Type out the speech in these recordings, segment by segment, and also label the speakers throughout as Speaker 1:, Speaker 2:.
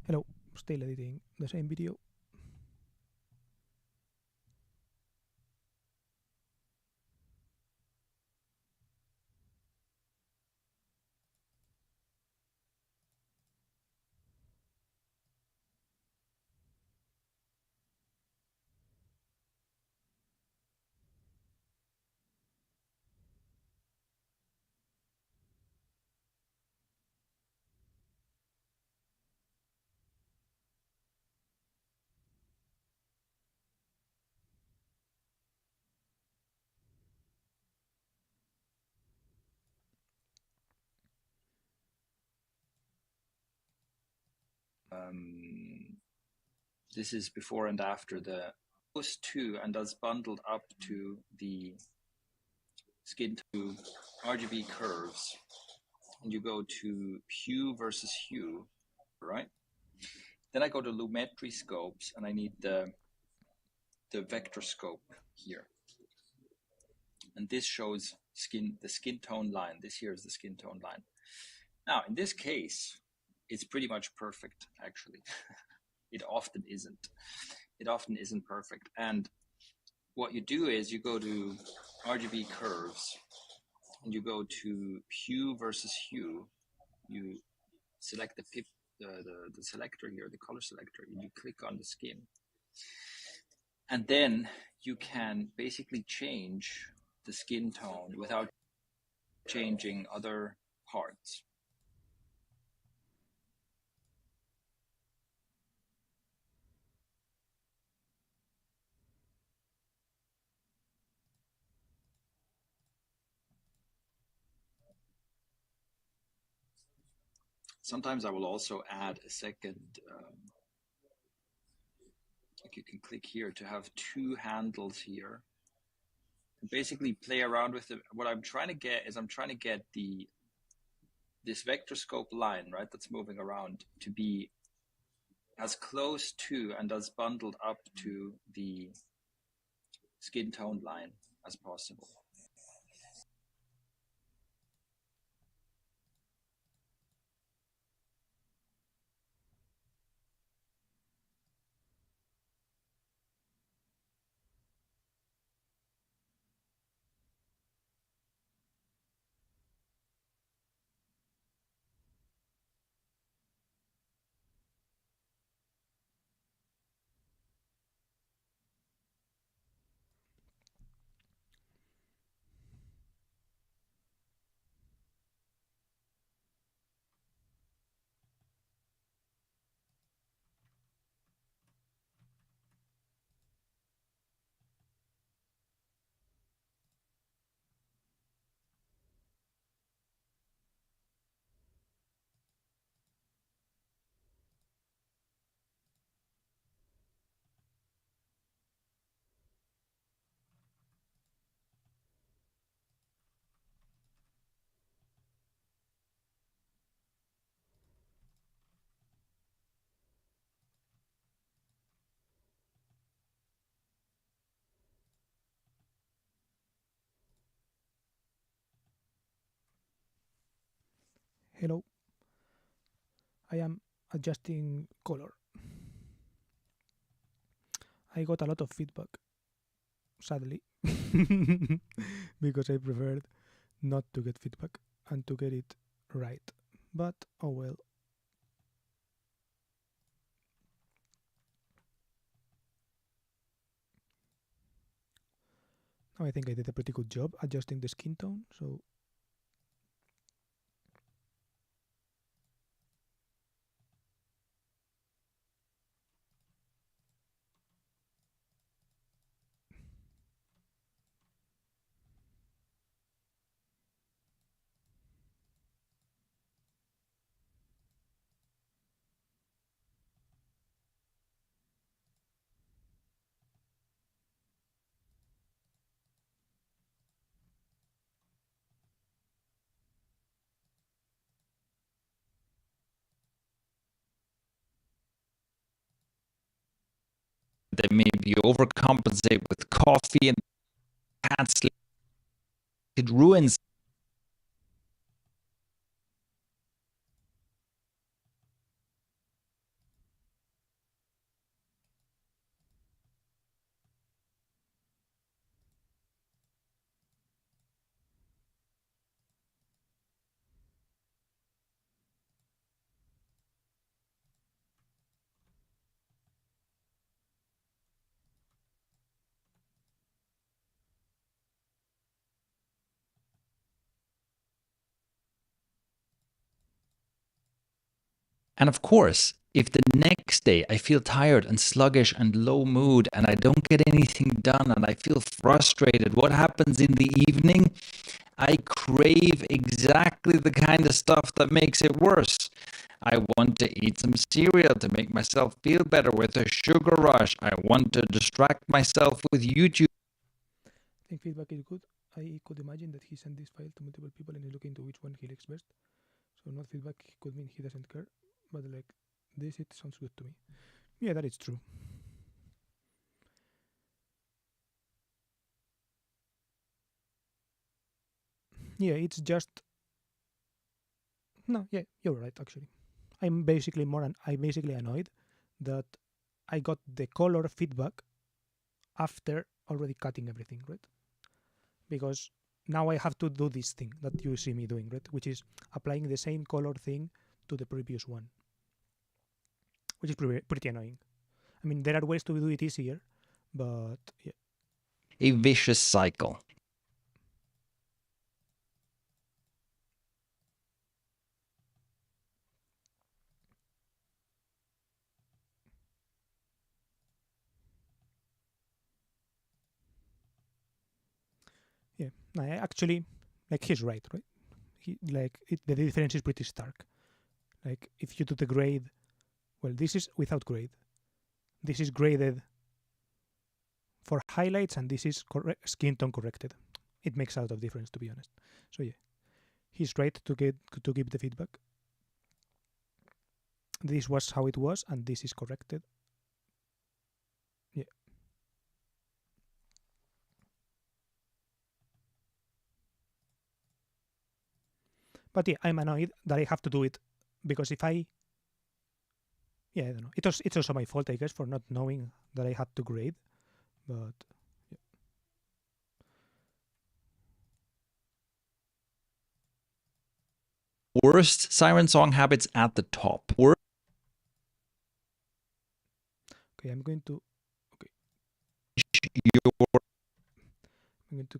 Speaker 1: Hello, still editing the same video.
Speaker 2: This is before and after the post 2 and that's bundled up to the skin to RGB curves. And you go to hue versus hue, right? Then I go to Lumetri scopes and I need the vector scope here. And this shows the skin tone line. This here is the skin tone line. Now, in this case, it's pretty much perfect, actually. It often isn't. It often isn't perfect. And what you do is you go to RGB curves and you go to hue versus hue. You select the selector here, the color selector, and you click on the skin. And then you can basically change the skin tone without changing other parts. Sometimes I will also add a second, like you can click here to have two handles here. And basically play around with it. What I'm trying to get is I'm trying to get this vector scope line, right, that's moving around to be as close to and as bundled up to the skin tone line as possible.
Speaker 1: Hello, I am adjusting color. I got a lot of feedback, sadly, because I preferred not to get feedback and to get it right. But oh well. Now I think I did a pretty good job adjusting the skin tone, so
Speaker 2: They maybe overcompensate with coffee and can't sleep. It ruins.
Speaker 3: And of course, if the next day I feel tired and sluggish and low mood and I don't get anything done and I feel frustrated, what happens in the evening? I crave exactly the kind of stuff that makes it worse. I want to eat some cereal to make myself feel better with a sugar rush. I want to distract myself with YouTube.
Speaker 1: I think feedback is good. I could imagine that he sent this file to multiple people and he's looking into which one he likes best. So not feedback could mean he doesn't care, but like this, it sounds good to me. Yeah, that is true. Yeah, it's just no. Yeah, you're right. Actually, I'm basically annoyed that I got the color feedback after already cutting everything, right? Because now I have to do this thing that you see me doing, right? Which is applying the same color thing to the previous one, which is pretty annoying. I mean, there are ways to do it easier, but yeah.
Speaker 3: A vicious cycle.
Speaker 1: Yeah, I actually, like, he's right? The difference is pretty stark. Like, if you do the grade, well, this is without grade. This is graded for highlights, and this is skin tone corrected. It makes a lot of difference, to be honest. So yeah, he's right to give the feedback. This was how it was, and this is corrected. Yeah. But yeah, I'm annoyed that I have to do it because if I I don't know. It's also my fault, I guess, for not knowing that I had to grade. But yeah.
Speaker 3: Worst siren song habits at the top.
Speaker 1: Okay, I'm going to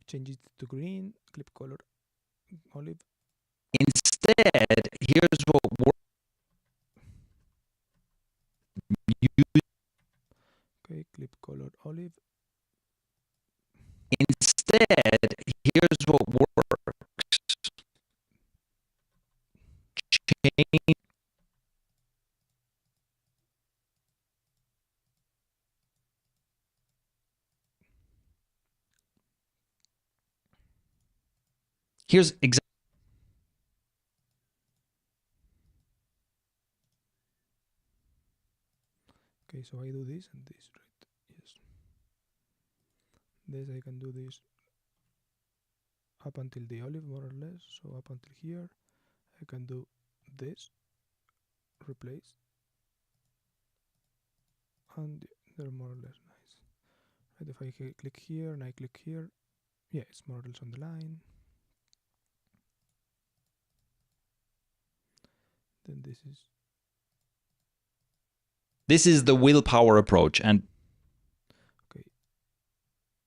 Speaker 1: change it to green, clip color olive.
Speaker 3: Instead, here's what works.
Speaker 1: Okay, clip color olive.
Speaker 3: Instead, here's what works. Change. Here's exactly.
Speaker 1: Okay, so I do this and this, right? Yes. This I can do this up until the olive, more or less. So up until here, I can do this, replace, and they're more or less nice. Right, if I click here and I click here, yeah, it's more or less on the line. Then
Speaker 3: This is the willpower approach, and
Speaker 1: okay.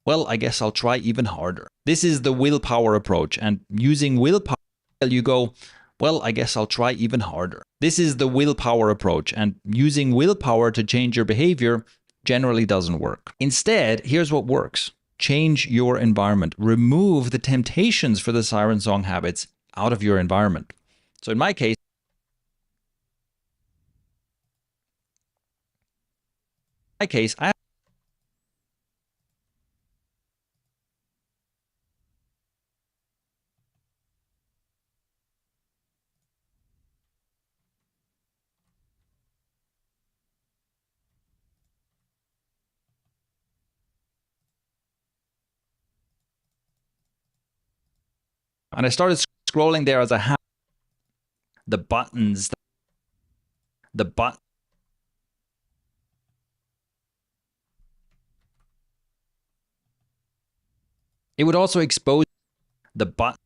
Speaker 3: Well, I guess I'll try even harder. This is the willpower approach, and using willpower, you go, well, I guess I'll try even harder. This is the willpower approach, and using willpower to change your behavior generally doesn't work. Instead, here's what works. Change your environment. Remove the temptations for the siren song habits out of your environment. So in my case, I started scrolling there as a habit. The buttons, it would also expose the button.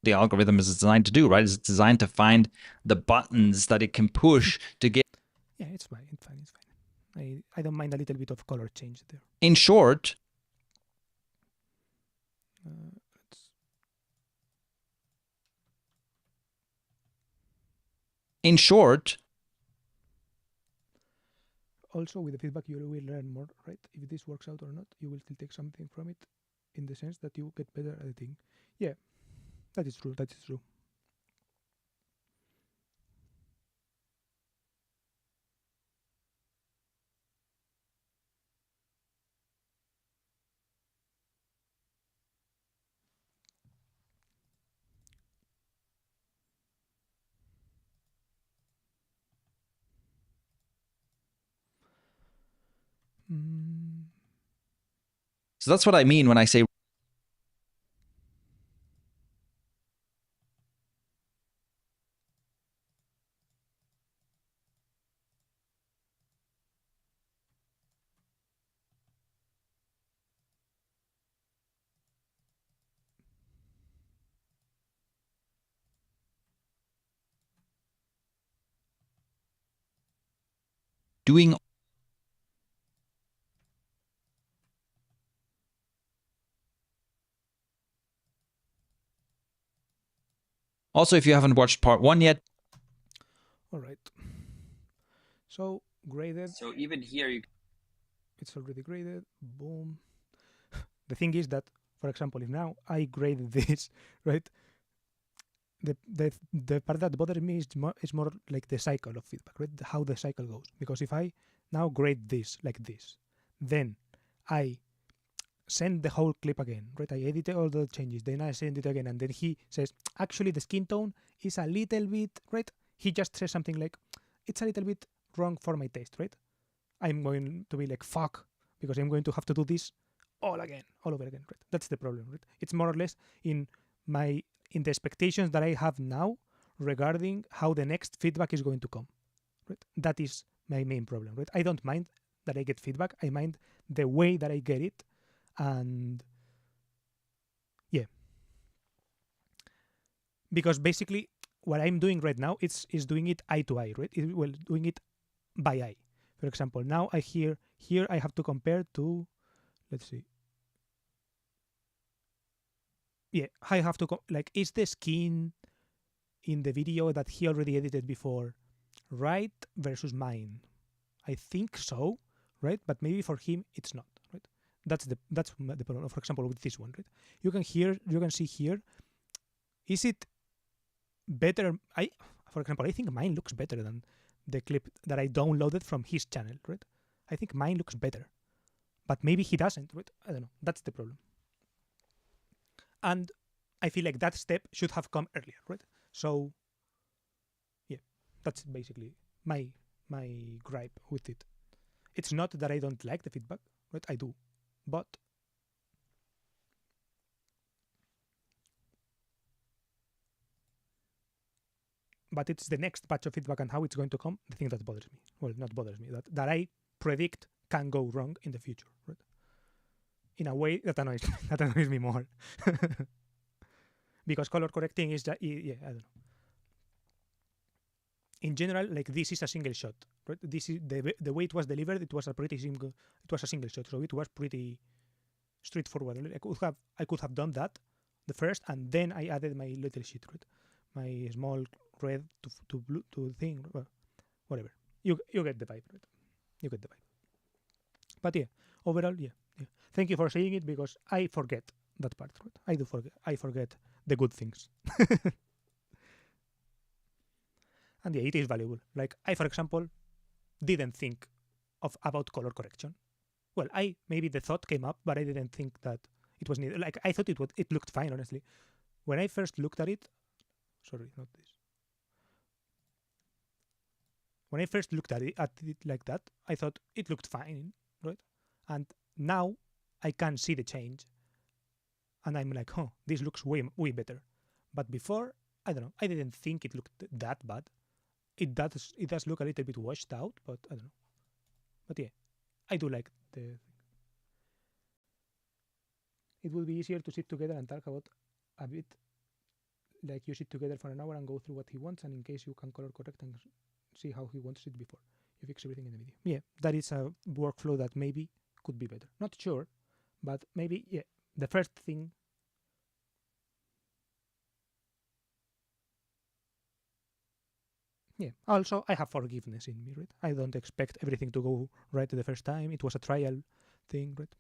Speaker 3: The algorithm is designed to do, right? It's designed to find the buttons that it can push to get.
Speaker 1: Yeah, it's fine. I don't mind a little bit of color change there.
Speaker 3: In short, In short,
Speaker 1: Also, with the feedback, you will learn more, right? If this works out or not, you will still take something from it, in the sense that you get better at editing. Yeah, that is true. That is true.
Speaker 3: so that's what I mean when I say doing. Also, if you haven't watched part 1 yet,
Speaker 1: All right. So graded.
Speaker 2: So even here, you
Speaker 1: It's already graded. Boom. The thing is that, for example, if now I grade this, right? The part that bothers me is more like the cycle of feedback, right? How the cycle goes. Because if I now grade this like this, then I send the whole clip again, right? I edit all the changes, then I send it again, and then he says, actually, the skin tone is a little bit, right? He just says something like, it's a little bit wrong for my taste, right? I'm going to be like, fuck, because I'm going to have to do this all over again, right? That's the problem, right? It's more or less in the expectations that I have now regarding how the next feedback is going to come, right? That is my main problem, right? I don't mind that I get feedback. I mind the way that I get it, and yeah, because basically what I'm doing right now is doing it eye to eye, right? Well, doing it by eye. For example, now I here I have to compare to, let's see. Yeah, I have to like, is the skin in the video that he already edited before right versus mine? I think so, right? But maybe for him it's not, right? That's the problem. For example, with this one, right? You can see here. Is it better? For example, I think mine looks better than the clip that I downloaded from his channel, right? I think mine looks better, but maybe he doesn't, right? I don't know. That's the problem. And I feel like that step should have come earlier, right? So yeah, that's basically my gripe with it. It's not that I don't like the feedback, right? I do, but it's the next batch of feedback and how it's going to come, the thing that bothers me. Well, not bothers me, that I predict can go wrong in the future, right? In a way that annoys me, more. Because color correcting is that, yeah, I don't know. In general, like, this is a single shot, right? This is the way it was delivered. It was a single shot, so it was pretty straightforward. I could have done that the first, and then I added my little shit, right? My small red to blue to thing, well, whatever. You get the vibe, right? You get the vibe. But yeah, overall, yeah. Thank you for saying it, because I forget that part, right? I do forget. I forget the good things. And yeah, it is valuable. Like, I, for example, didn't think about color correction. Well, maybe the thought came up, but I didn't think that it was needed. Like, I thought it looked fine, honestly. When I first looked at it, sorry, not this. When I first looked at it like that, I thought it looked fine, right? And now I can see the change, and I'm like, oh, this looks way better. But before, I don't know. I didn't think it looked that bad. It does look a little bit washed out, but I don't know. But yeah, I do like the. It would be easier to sit together and talk about a bit. Like, you sit together for an hour and go through what he wants, and in case you can color correct and see how he wants it before you fix everything in the video. Yeah, that is a workflow that maybe could be better. Not sure, but maybe, yeah. The first thing. Yeah. Also, I have forgiveness in me, right? I don't expect everything to go right the first time. It was a trial thing, right?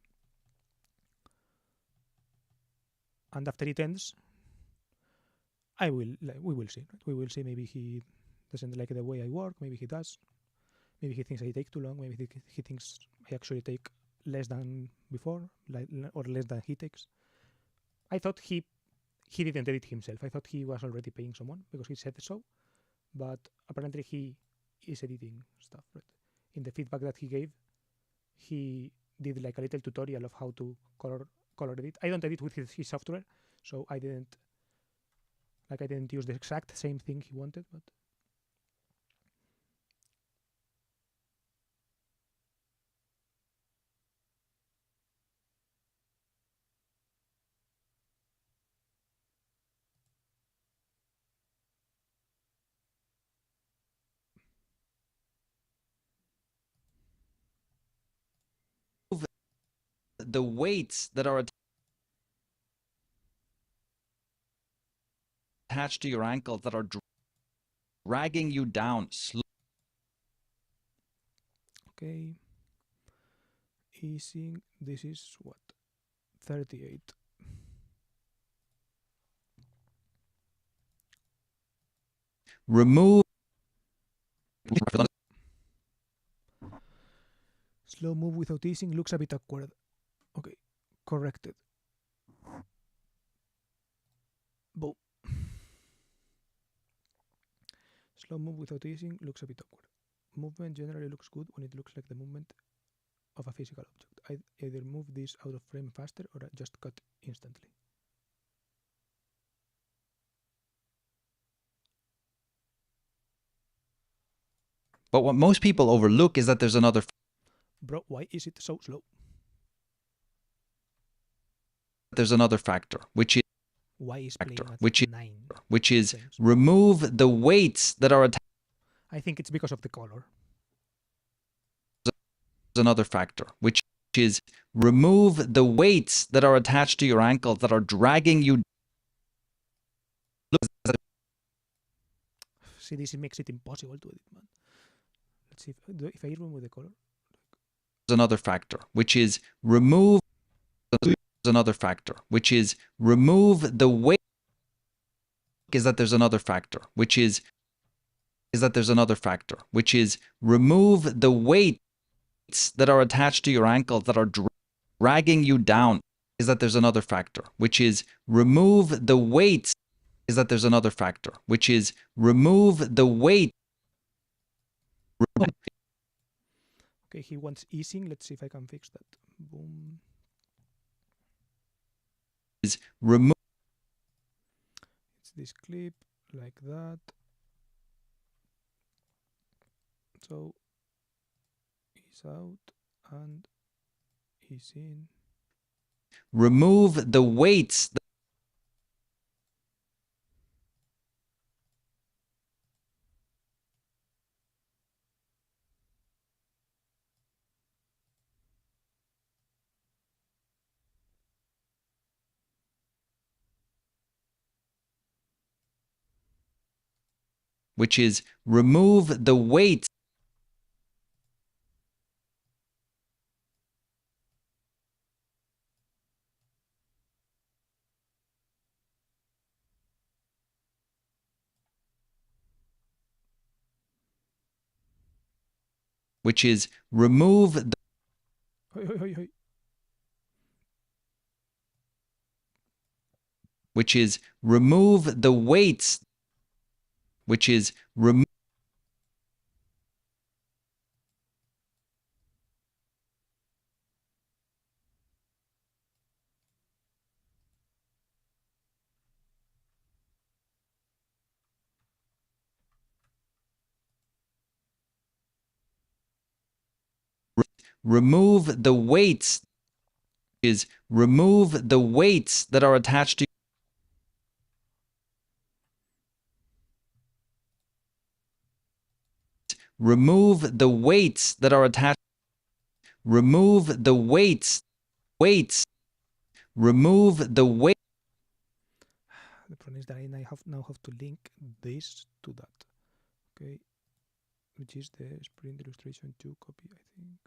Speaker 1: And after it ends, we will see. Right? We will see. Maybe he doesn't like the way I work. Maybe he does. Maybe he thinks I take too long. Maybe he thinks I actually take less than before, or less than he takes. I thought he didn't edit himself. I thought he was already paying someone because he said so. But apparently he is editing stuff, right? In the feedback that he gave, he did like a little tutorial of how to color edit. I don't edit with his software, so I didn't use the exact same thing he wanted, but
Speaker 3: the weights that are attached to your ankles that are dragging you down slowly.
Speaker 1: okay. Easing, this is what? 38.
Speaker 3: Remove.
Speaker 1: Slow move without easing looks a bit awkward. Okay, corrected. Boom. Slow move without easing looks a bit awkward. Movement generally looks good when it looks like the movement of a physical object. I either move this out of frame faster or I just cut instantly.
Speaker 3: But what most people overlook is that there's another.
Speaker 1: Bro, why is it so slow?
Speaker 3: There's another factor, which is
Speaker 1: Why is playing at
Speaker 3: which is
Speaker 1: 9
Speaker 3: which
Speaker 1: frames?
Speaker 3: remove the weights that are attached.
Speaker 1: I think it's because of the color.
Speaker 3: Another factor, which is remove the weights that are attached to your ankles that are dragging you.
Speaker 1: See, this makes it impossible to edit, man. Let's see if I remove the color.
Speaker 3: Another factor, which is remove. Another factor, which is remove the weight. Is that there's another factor, which is that there's another factor, which is remove the weights that are attached to your ankles that are dragging you down. Is that there's another factor, which is remove the weights. Is that there's another factor, which is remove the weight.
Speaker 1: Okay, he wants easing. Let's see if I can fix that. Boom.
Speaker 3: Is remove.
Speaker 1: It's this clip like that. So he's out and he's in.
Speaker 3: Remove the weights. Which is remove the weights. Which is remove the. Which is remove the weights. Which is remove. Remove the weights. Is remove the weights that are attached to. Remove the weights that are attached. Remove the weights. Weights. Remove the weight.
Speaker 1: The problem is that I now have to link this to that. Okay, which is the Sprint illustration 2 copy, I think.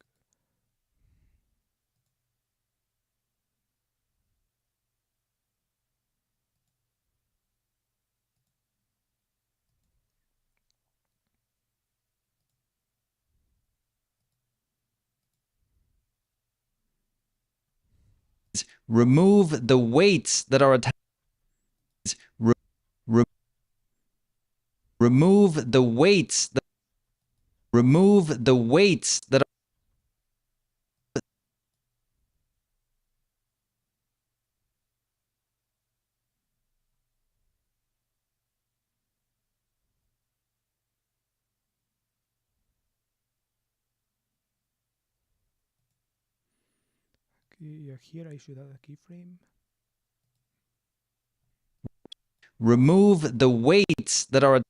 Speaker 3: Remove the weights that are attached. Remove the weights. Remove the weights that are.
Speaker 1: Okay, yeah, here I should add a keyframe.
Speaker 3: Remove the weights that are.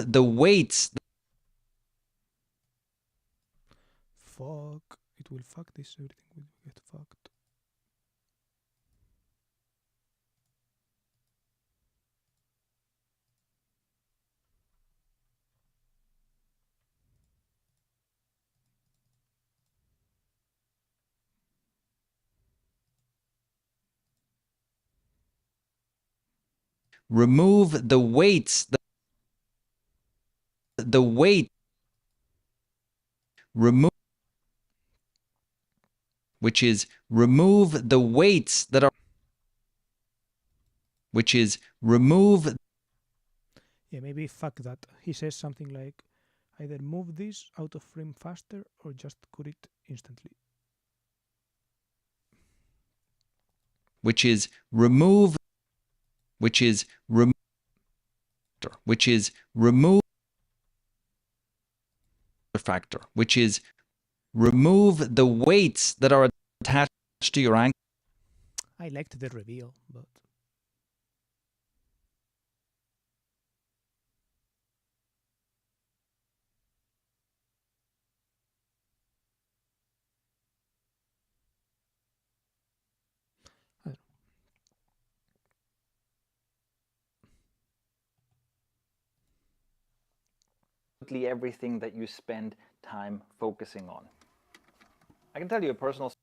Speaker 3: The weights.
Speaker 1: Fuck, it will fuck this, everything will get fucked.
Speaker 3: Remove the weights. The weight. Remove. Which is remove the weights that are. Which is remove.
Speaker 1: Yeah, maybe fuck that. He says something like, either move this out of frame faster or just cut it instantly.
Speaker 3: Which is remove. Which is remove. Which is remove. Factor. Which is remove the weights that are attached to your ankle.
Speaker 1: I liked the reveal, but I don't know.
Speaker 3: Everything that you spend time focusing on. I can tell you a personal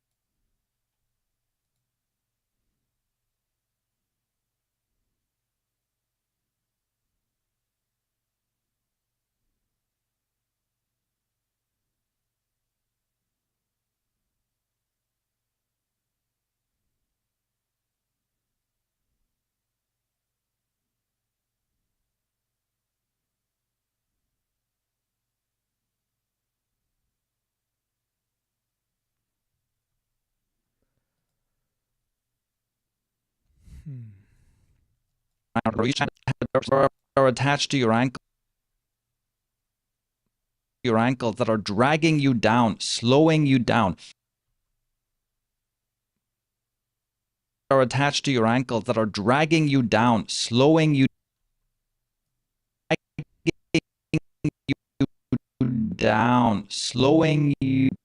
Speaker 3: are attached to your ankle. Your ankles that are dragging you down, slowing you down. Are attached to your ankles that are dragging you down, slowing you down, slowing you down,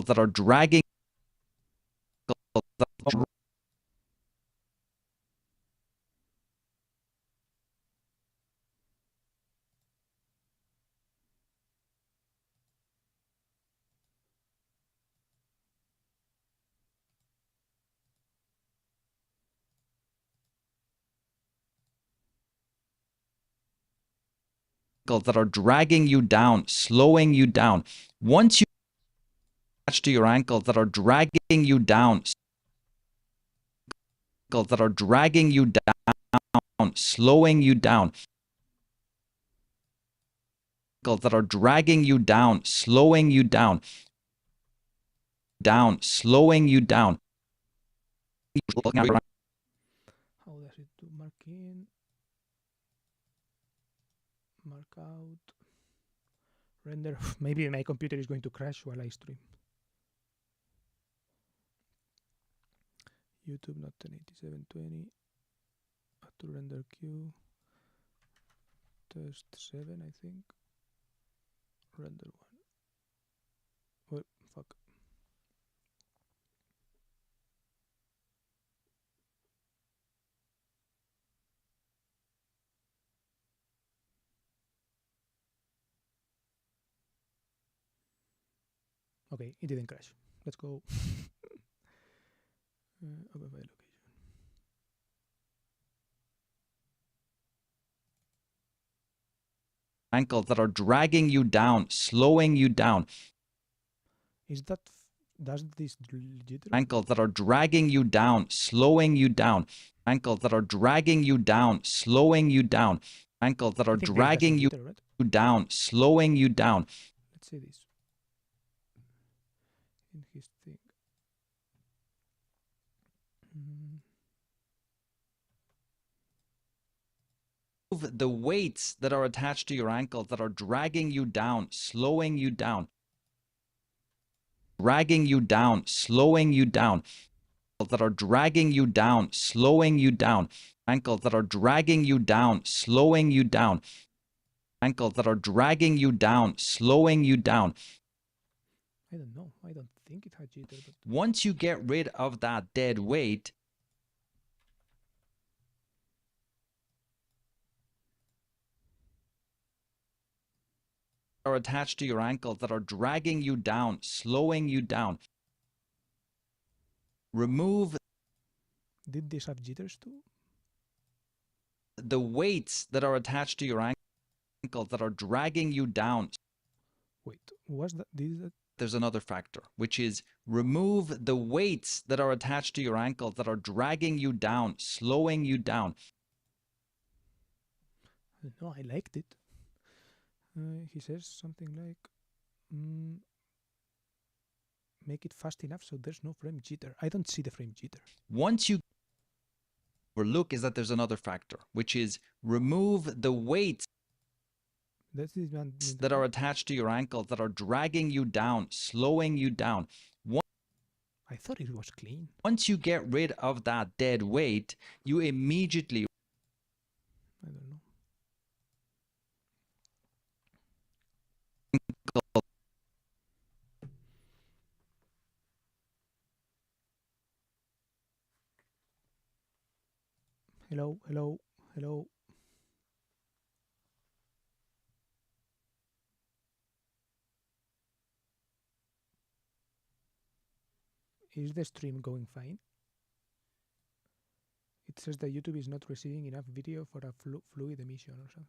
Speaker 3: that are dragging that are dragging you down, slowing you down. Once you attach to your ankles that are dragging you down, that are dragging you down, slowing you down, that are dragging you down, slowing you down, slowing you down.
Speaker 1: How does it do marking? mark out, render. Maybe my computer is going to crash while I stream. YouTube not 1080 720. Add to render queue. Test 7, I think. Render 1. Well, fuck. Okay, it didn't crash. Let's go. Open my location.
Speaker 3: Ankles that are dragging you down, slowing you down.
Speaker 1: Is that does this jitter?
Speaker 3: Ankles that are dragging you down, slowing you down. Ankles that are dragging you down, slowing you down. Ankles that
Speaker 1: I
Speaker 3: are
Speaker 1: think this
Speaker 3: dragging
Speaker 1: doesn't
Speaker 3: you
Speaker 1: jitter, right?
Speaker 3: down, slowing you down.
Speaker 1: Let's see this in his thing.
Speaker 3: Move the weights that are attached to your ankles that are dragging you down, slowing you down. Dragging you down, slowing you down. Ankles that are dragging you down, slowing you down. Ankles that are dragging you down, slowing you down. Ankles that are dragging you down, slowing you down.
Speaker 1: I don't know. I don't think it had jitter, but
Speaker 3: Once you get rid of that dead weight, are attached to your ankles that are dragging you down, slowing you down. Remove
Speaker 1: did this have jitters too?
Speaker 3: the weights that are attached to your ankles that are dragging you down.
Speaker 1: Wait, was that this?
Speaker 3: There's another factor, which is remove the weights that are attached to your ankles that are dragging you down, slowing you down.
Speaker 1: No, I liked it. He says something like, make it fast enough so there's no frame jitter. I don't see the frame jitter.
Speaker 3: Once you overlook is that there's another factor, which is remove the weights
Speaker 1: That is one
Speaker 3: that are attached to your ankles that are dragging you down, slowing you down.
Speaker 1: I thought it was clean.
Speaker 3: Once you get rid of that dead weight, you immediately
Speaker 1: I don't know. Hello, hello, hello. Is the stream going fine? It says that YouTube is not receiving enough video for a fluid emission or something.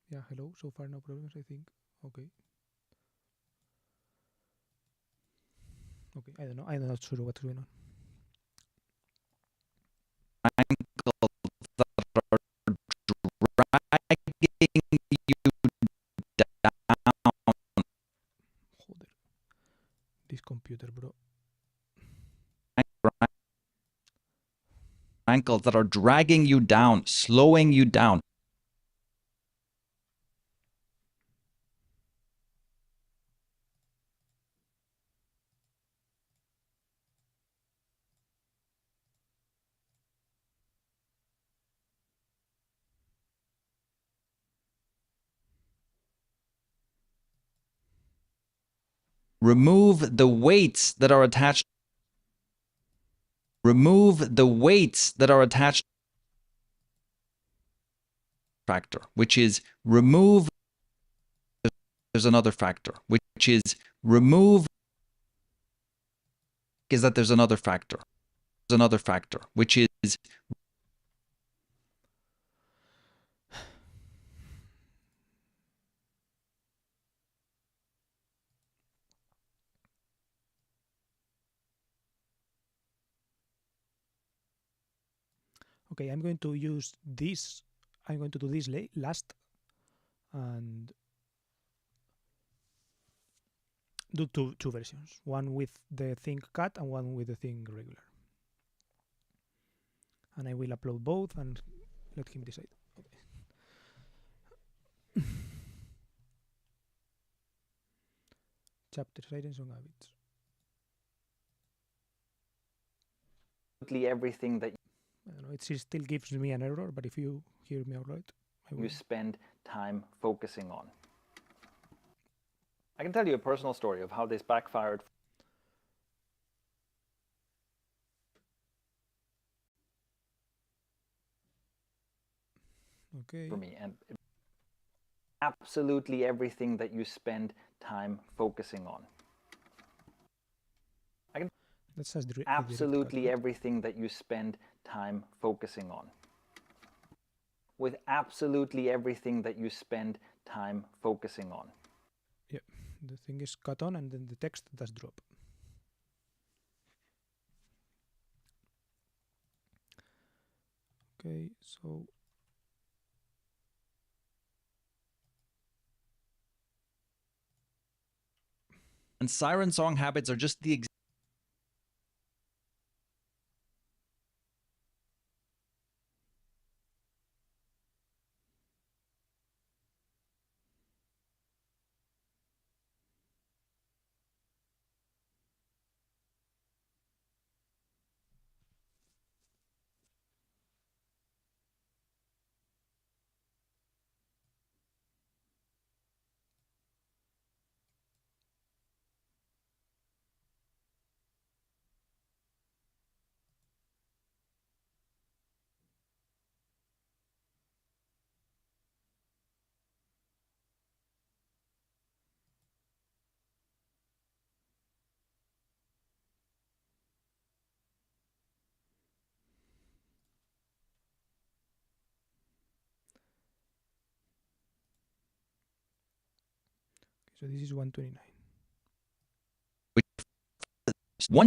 Speaker 1: Yeah, hello. So far, no problems, I think. Okay. Okay, I don't know. I'm not sure what's going on. Joder. This computer, bro.
Speaker 3: ankles that are dragging you down, slowing you down. Remove the weights that are attached. Remove the weights that are attached. Factor, which is remove. There's another factor, which is remove. Is that there's another factor. There's another factor, which is.
Speaker 1: Okay, I'm going to use this. I'm going to do this last, and do two versions, one with the thing cut and one with the thing regular. And I will upload both and let him decide. Okay. Chapter Silence on Habits.
Speaker 4: Everything that
Speaker 1: I don't know, it still gives me an error, but if you hear me all right, I will.
Speaker 4: you spend time focusing on. I can tell you a personal story of how this backfired
Speaker 1: Okay.
Speaker 4: for me, and absolutely everything that you spend time focusing on.
Speaker 1: That's just the
Speaker 4: Absolutely everything that you spend time focusing on. With absolutely everything that you spend time focusing on.
Speaker 1: Yeah, the thing is cut on and then the text does drop. Okay, so
Speaker 3: And siren song habits are just the
Speaker 1: this is 129.
Speaker 3: one.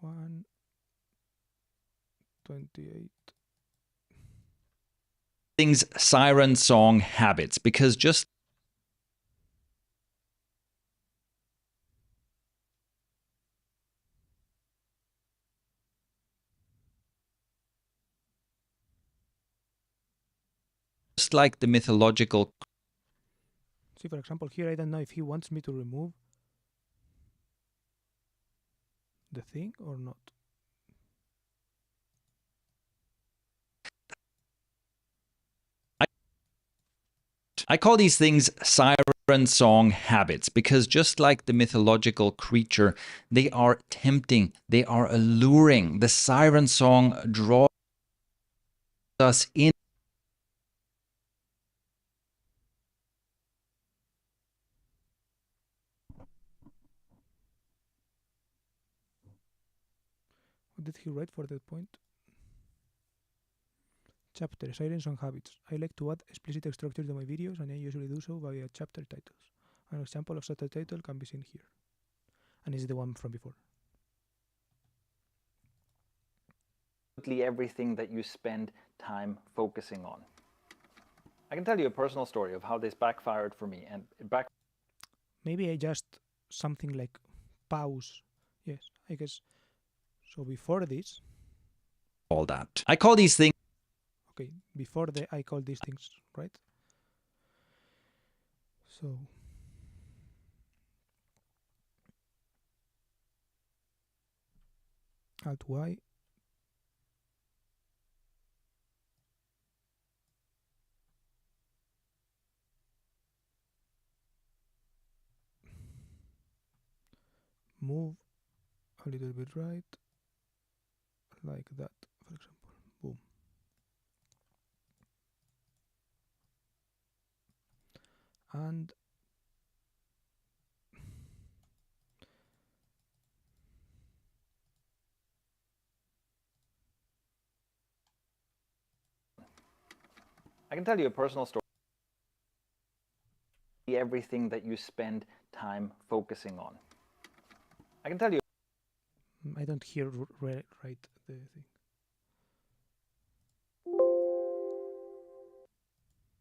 Speaker 1: 128.
Speaker 3: Things siren song habits, because just like the mythological.
Speaker 1: See, for example, here I don't know if he wants me to remove the thing or not.
Speaker 3: I call these things siren song habits because just like the mythological creature, they are tempting, they are alluring. The siren song draws us in.
Speaker 1: What did he write for that point? Chapter Silence on Habits. I like to add explicit structure to my videos, and I usually do so via chapter titles. An example of such a title can be seen here, and it's the one from before.
Speaker 4: Everything that you spend time focusing on. I can tell you a personal story of how this backfired for me, and it
Speaker 1: Maybe I just something like pause. Yes, I guess. So before this,
Speaker 3: All that. I call these things.
Speaker 1: okay, before the I call these things, right? So Alt Y. Move a little bit right, like that, for example. Boom. And
Speaker 4: I can tell you a personal story. Everything that you spend time focusing on. I can tell you.
Speaker 1: I don't hear right the thing.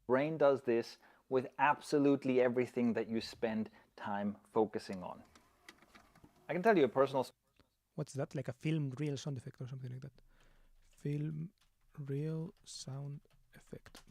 Speaker 4: Brain does this with absolutely everything that you spend time focusing on. I can tell you a personal story.
Speaker 1: What's that? Like a film reel sound effect or something like that? Film reel sound effect.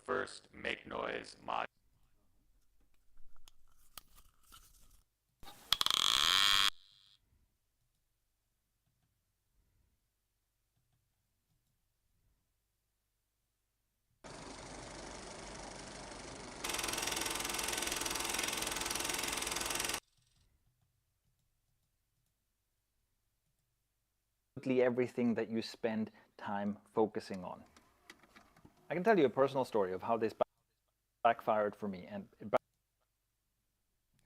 Speaker 5: First, make noise mod.
Speaker 4: Everything that you spend time focusing on. I can tell you a personal story of how this backfired for me, and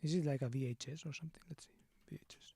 Speaker 1: Is it like a VHS or something? Let's see. VHS.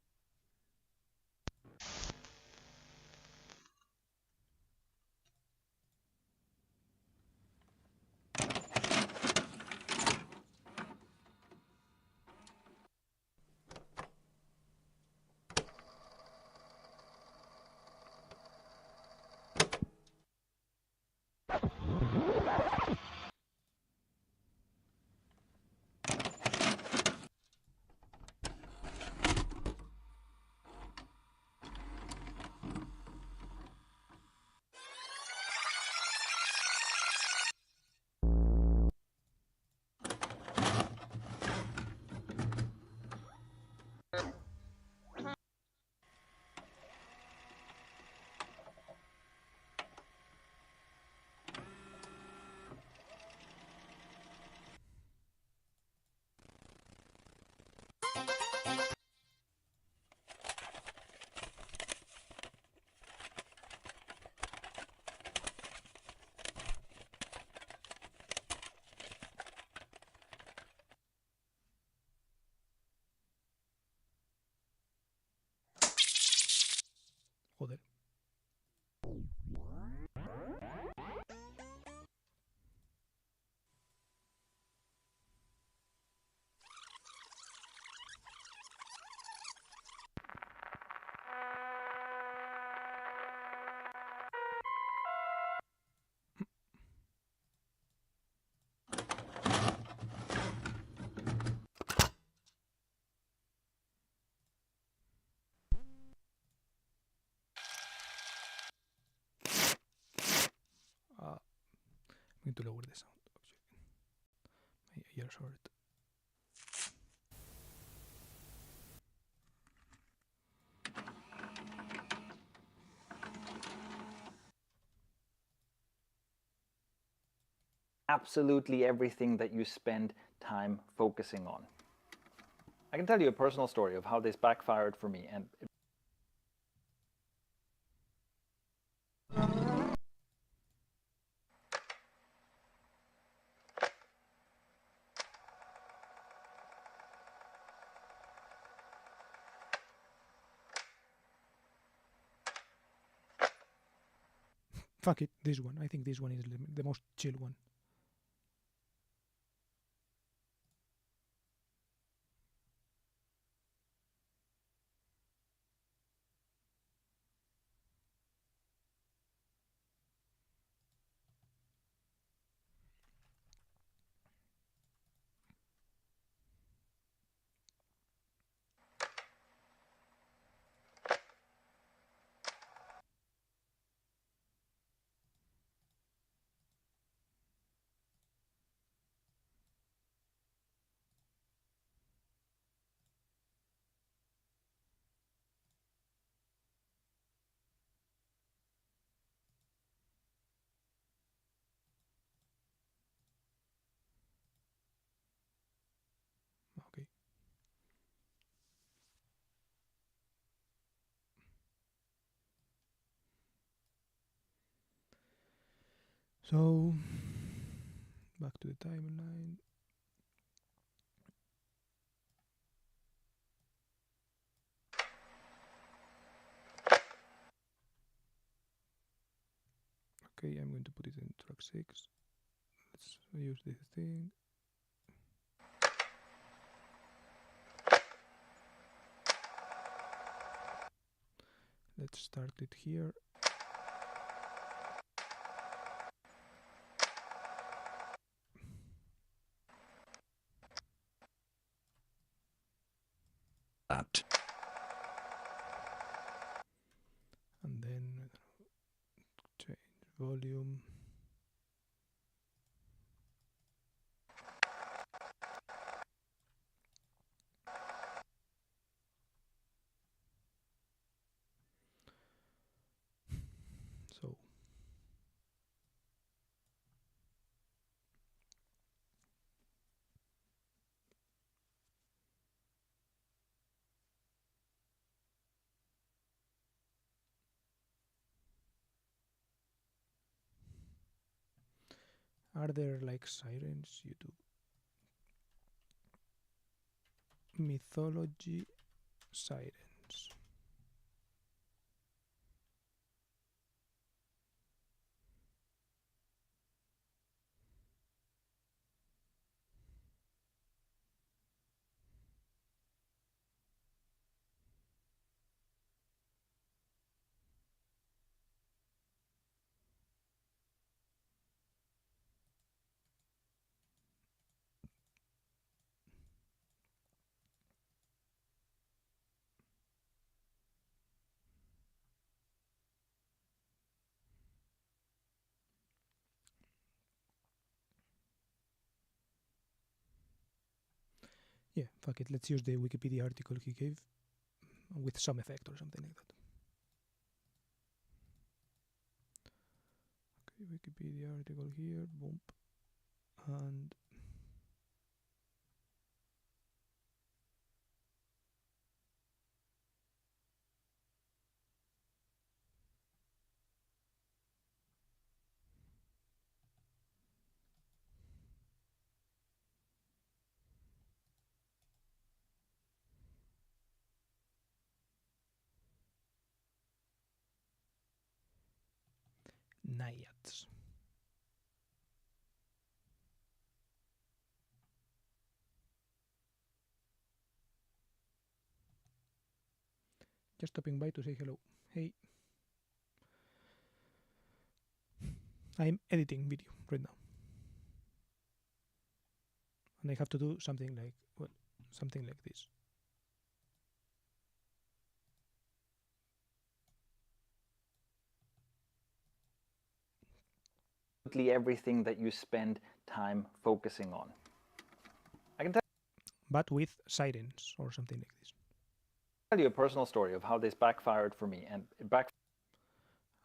Speaker 1: Joder. I'm going to lower the sound. My ears hurt.
Speaker 4: absolutely everything that you spend time focusing on. I can tell you a personal story of how this backfired for me, and
Speaker 1: Fuck it, this one. I think this one is the most chill one. So back to the timeline. Okay, I'm going to put it in track 6. Let's use this thing. Let's start it here.
Speaker 3: That.
Speaker 1: And then change volume. So are there like sirens? YouTube mythology sirens. Yeah, fuck it. Let's use the Wikipedia article he gave with some effect or something like that. Okay, Wikipedia article here, boom, and naiads. Just stopping by to say hello. Hey. I'm editing video right now. And I have to do something like, well, something like this.
Speaker 4: Everything that you spend time focusing on. I can
Speaker 1: But with sirens or something like this.
Speaker 4: tell you a personal story of how this backfired for me, and it backfired.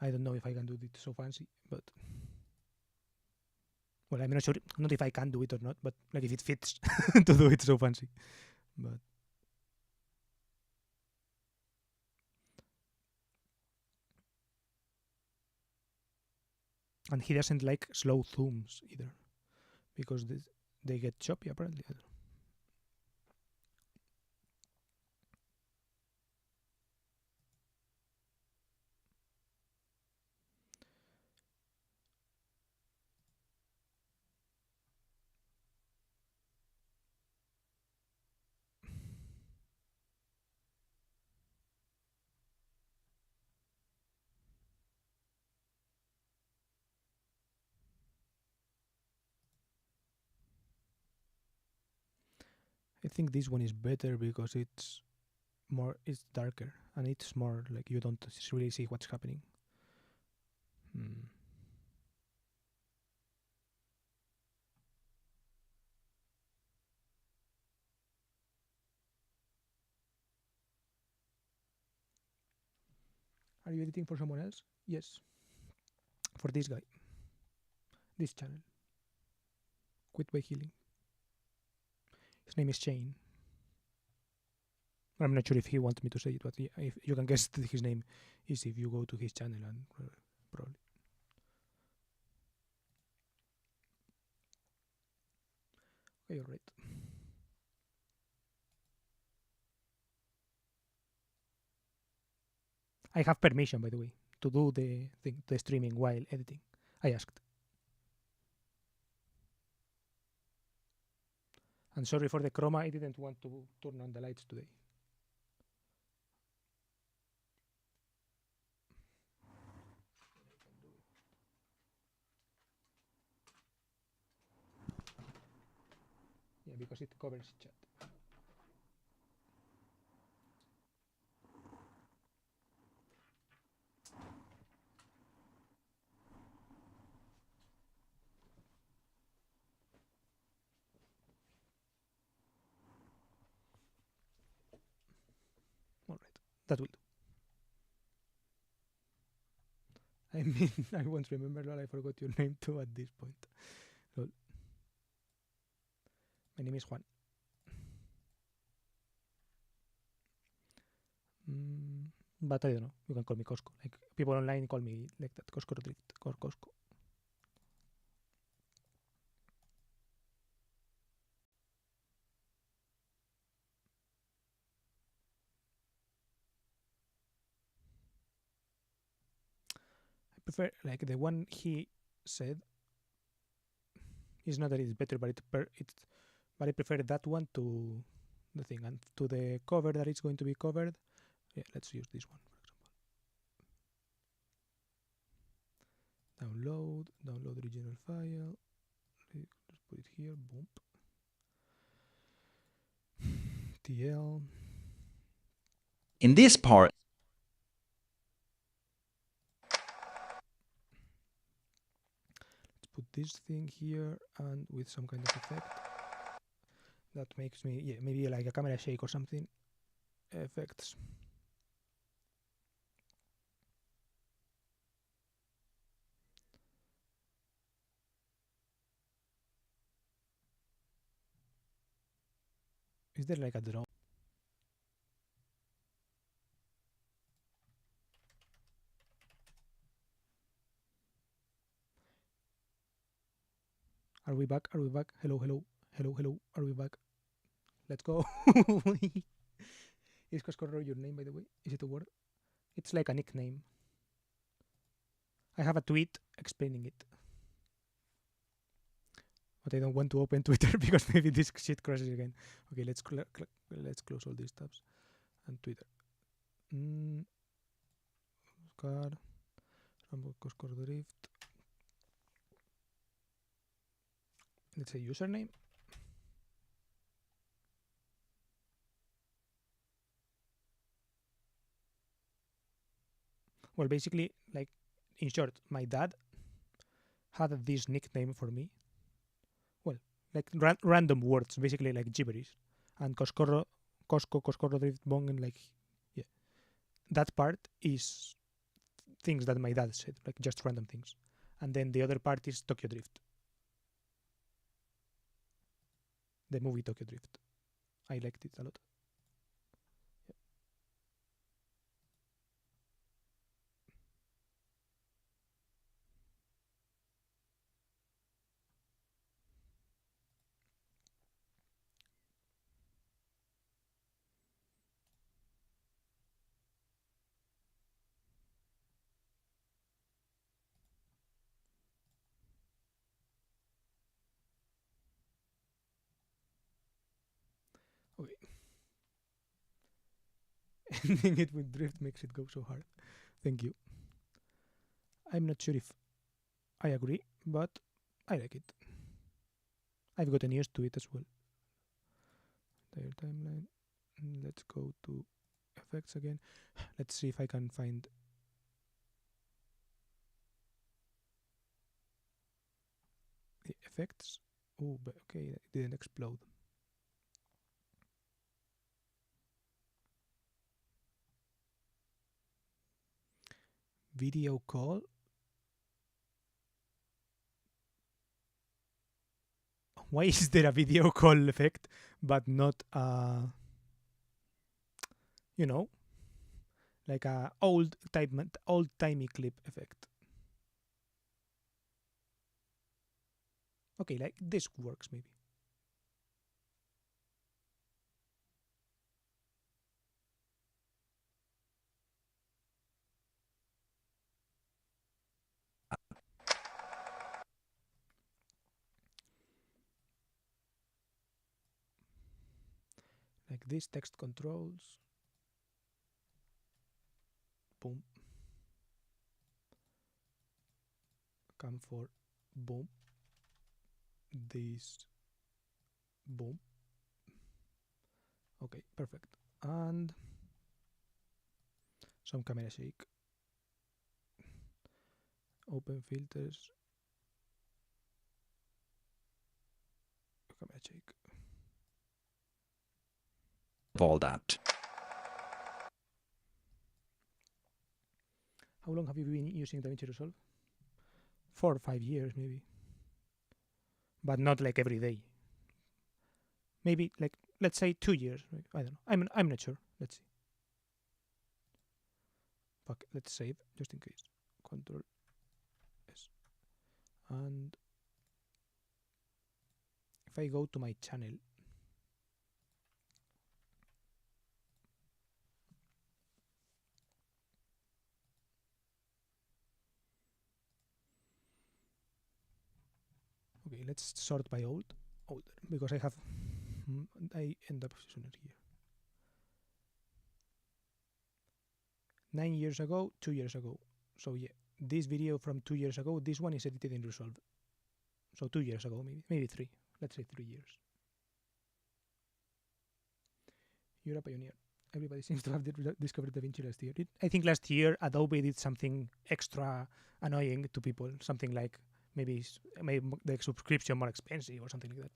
Speaker 1: I don't know if I can do it so fancy, but well, I'm not sure, not if I can do it or not, but like if it fits to do it so fancy. But and he doesn't like slow zooms either, because they get choppy apparently. I don't know. I think this one is better because it's darker and it's more like you don't really see what's happening. Are you editing for someone else? Yes. For this guy. This channel. Quit by Healing. His name is Shane. I'm not sure if he wants me to say it, but if you can guess his name is if you go to his channel and probably. Okay, all right. I have permission, by the way, to do the thing, the streaming while editing. I asked. And sorry for the chroma, I didn't want to turn on the lights today. Yeah, because it covers chat. All right, that will do. I mean, I won't remember that I forgot your name too at this point. Lol. My name is Juan. But I don't know. You can call me Costco. Like people online call me like that. Costco Drift or Costco. I prefer like the one he said. It's not that it's better, but but I prefer that one to the thing and to the cover that it's going to be covered. Yeah, let's use this one for example. Download original file. Let's put it here. Boom. TL.
Speaker 3: In this part,
Speaker 1: Let's put this thing here and with some kind of effect that makes me, yeah, maybe like a camera shake or something. Effects. Is there like a drone? Are we back? Are we back? Hello, hello, hello, hello. Are we back? Let's go. Is Coscorro your name, by the way? Is it a word? It's like a nickname. I have a tweet explaining it. But I don't want to open Twitter because maybe this shit crashes again. Okay, let's close all these tabs. And Twitter. Oscar. Coscorro Drift. Let's say username. Well, basically, like, in short, my dad had this nickname for me. Well, like random words, basically like gibberish. And Coscorro Drift Bong, and like, yeah. That part is things that my dad said, like just random things. And then the other part is Tokyo Drift. The movie Tokyo Drift. I liked it a lot. Okay. Ending it with drift makes it go so hard. Thank you. I'm not sure if I agree, but I like it. I've gotten used to it as well. Entire timeline. Let's go to effects again. Let's see if I can find the effects. Oh, but okay, it didn't explode. Video call. Why is there a video call effect but not a, you know, like a old-timey clip effect? Okay, like this works maybe. like this, text controls. Boom. Come for boom. This. Boom. Okay, perfect. And some camera shake. Open filters. Camera shake.
Speaker 3: Of all that.
Speaker 1: How long have you been using DaVinci Resolve? 4 or 5 years, maybe. But not like every day. Maybe like, let's say 2 years. Right? I don't know. I'm not sure. Let's see. Fuck, let's save just in case. Control S. And if I go to my channel, okay, let's sort by older, because I end up sooner here. 9 years ago, 2 years ago. So yeah, this video from 2 years ago, this one is edited in Resolve. So 2 years ago, maybe 3. Let's say 3 years. You're a pioneer. Everybody seems to have discovered DaVinci last year. I think last year Adobe did something extra annoying to people. Something like maybe the subscription more expensive or something like that.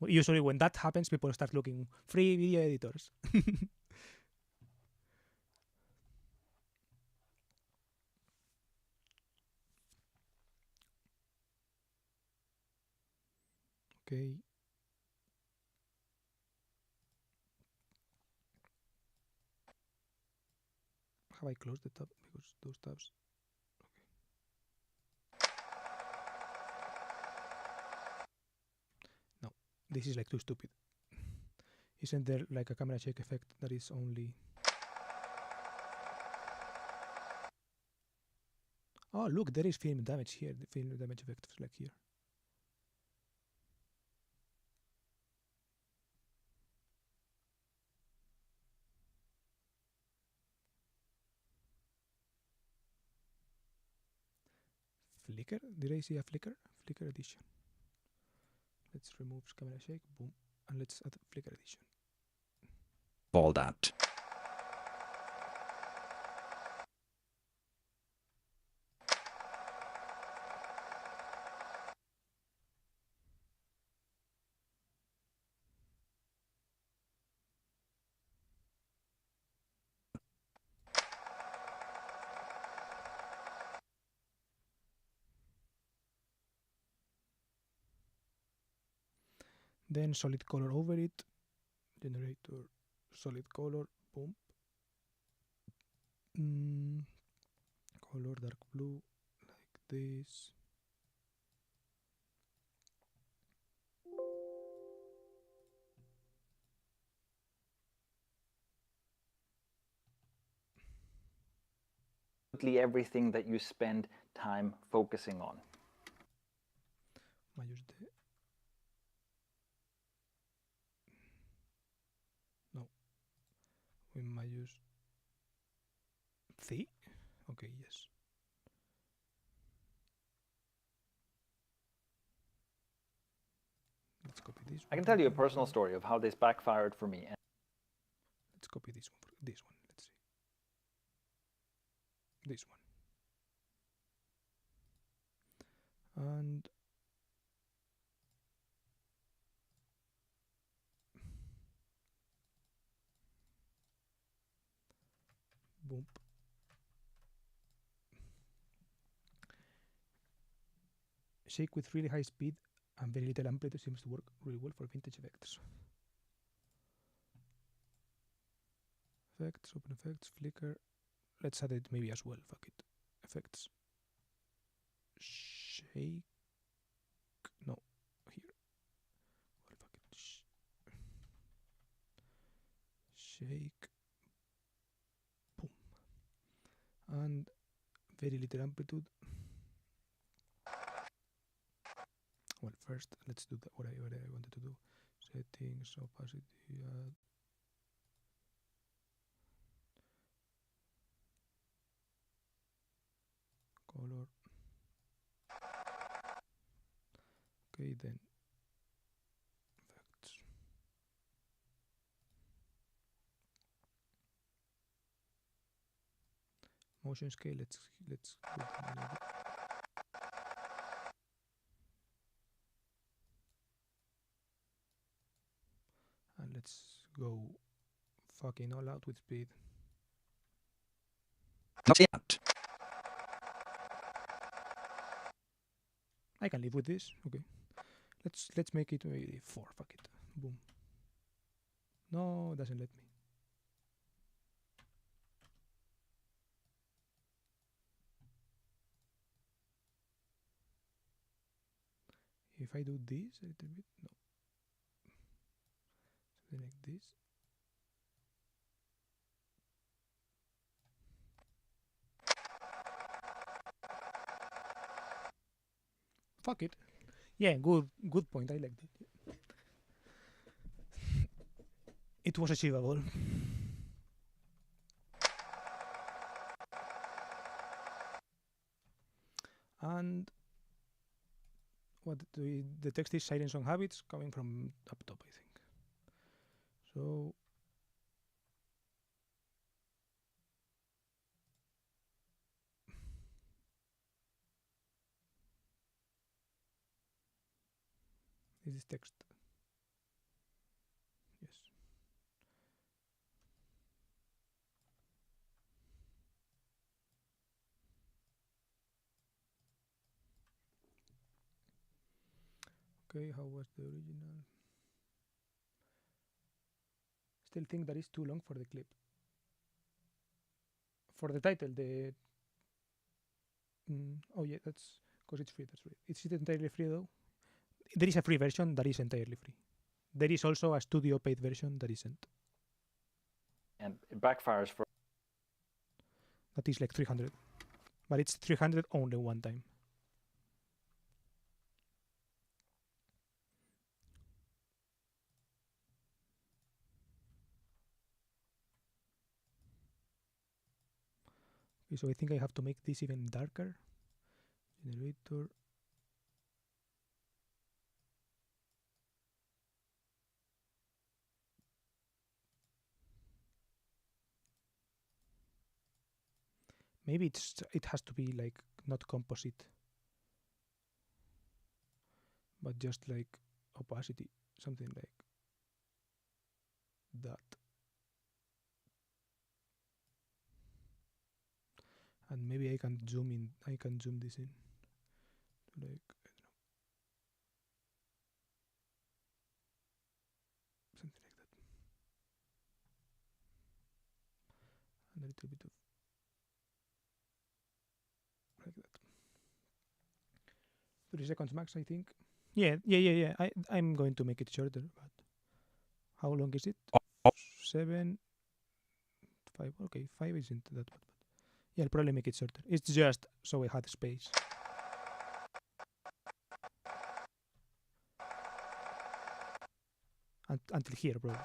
Speaker 1: Usually when that happens, people start looking free video editors. Okay. Have I closed the tab? Because those tabs. Okay. No, this is like too stupid. Isn't there like a camera shake effect that is only... Oh, look, there is film damage here. The film damage effect is like here. Flicker? Did I see a flicker? Flicker edition. Let's remove camera shake. Boom. And let's add flicker edition.
Speaker 3: Of all that.
Speaker 1: Then solid color over it. Generator solid color. Boom. Color dark blue like this.
Speaker 4: Everything that you spend time focusing on.
Speaker 1: Mayus D. No. We might use C. Okay, yes. Let's copy this one.
Speaker 4: I can tell you a personal story of how this backfired for me.
Speaker 1: Let's copy this one. This one. Let's see. This one. And boom. Shake with really high speed and very little amplitude seems to work really well for vintage effects. Effects, open effects, flicker. Let's add it maybe as well. Fuck it. Effects. Shake. No, here. Well, fuck it. Shake. Boom. And very little amplitude. Well, first let's do what I wanted to do. Settings, opacity, Okay, then effects. Motion scale. Let's go down a little bit. And let's go fucking all out with speed.
Speaker 3: Not yet.
Speaker 1: I can live with this. Okay. Let's make it maybe 4. Fuck it. Boom. No, it doesn't let me. If I do this a little bit, no. Something like this. Fuck it. Yeah, good point. I like that. It was achievable. And what the text is Silence on Habits coming from up top, I think. So this is text. Yes. Okay, how was the original? Still think that is too long for the clip. For the title, oh yeah, that's because it's free. That's free. It's entirely free though. There is a free version that is entirely free. There is also a studio paid version that isn't.
Speaker 4: And it backfires for
Speaker 1: That is like 300, but it's 300 only one time. Okay, so I think I have to make this even darker. Generator. Maybe it has to be like not composite, but just like opacity, something like that. And maybe I can zoom in. I can zoom this in, like I don't know, something like that, and a little bit of like that. 30 seconds max, I think. Yeah. I'm going to make it shorter, but how long is it? 7, 5. Okay, 5 isn't that bad. Yeah, I'll probably make it shorter. It's just so I had space. Until here, probably.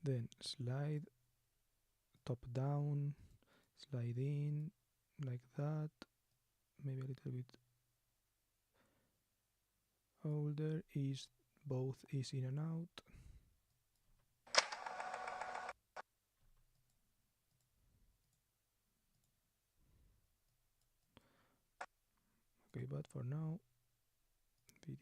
Speaker 1: Then slide, top down, slide in, like that. Maybe a little bit older. Is both is in and out. Okay, but for now, video.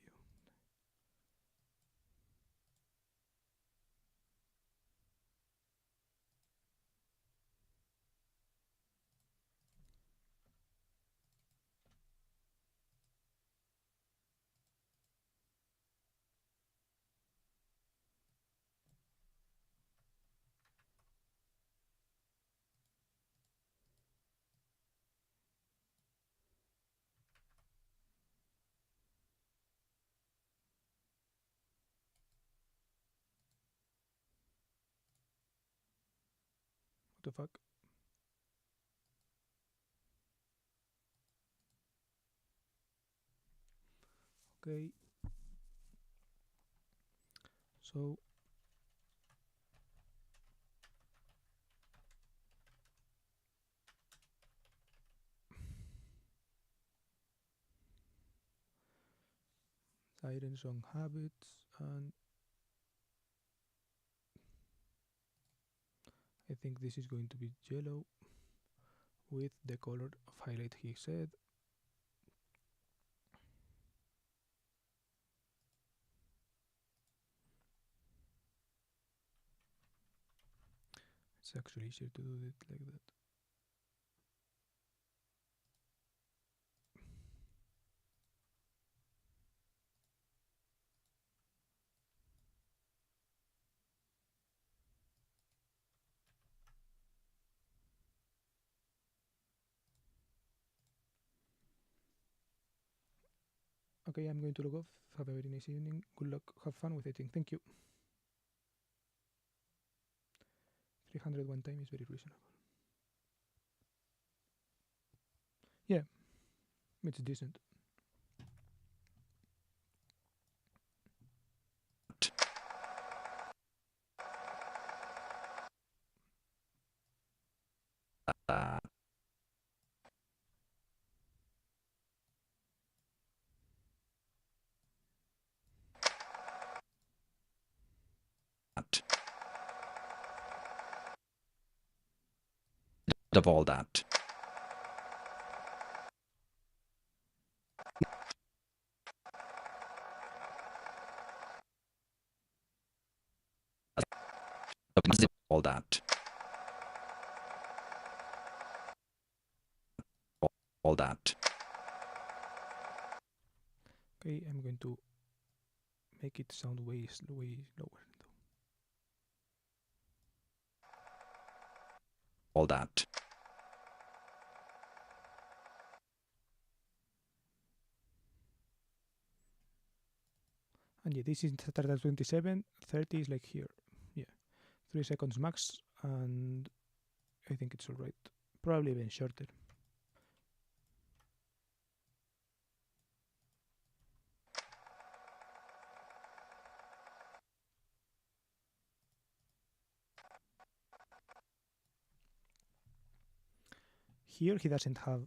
Speaker 1: What the fuck? Okay. So Iron Song habits, and I think this is going to be yellow with the color of highlight he said. It's actually easier to do it like that. Okay, I'm going to log off. Have a very nice evening. Good luck. Have fun with editing. Thank you. 301 time is very reasonable. Yeah, it's decent.
Speaker 3: Of all that. All that. All that.
Speaker 1: Okay, I'm going to make it sound way lower.
Speaker 3: All that.
Speaker 1: And yeah, this is start at 27, 30 is like here. Yeah, 3 seconds max, and I think it's alright. Probably even shorter. Here he doesn't have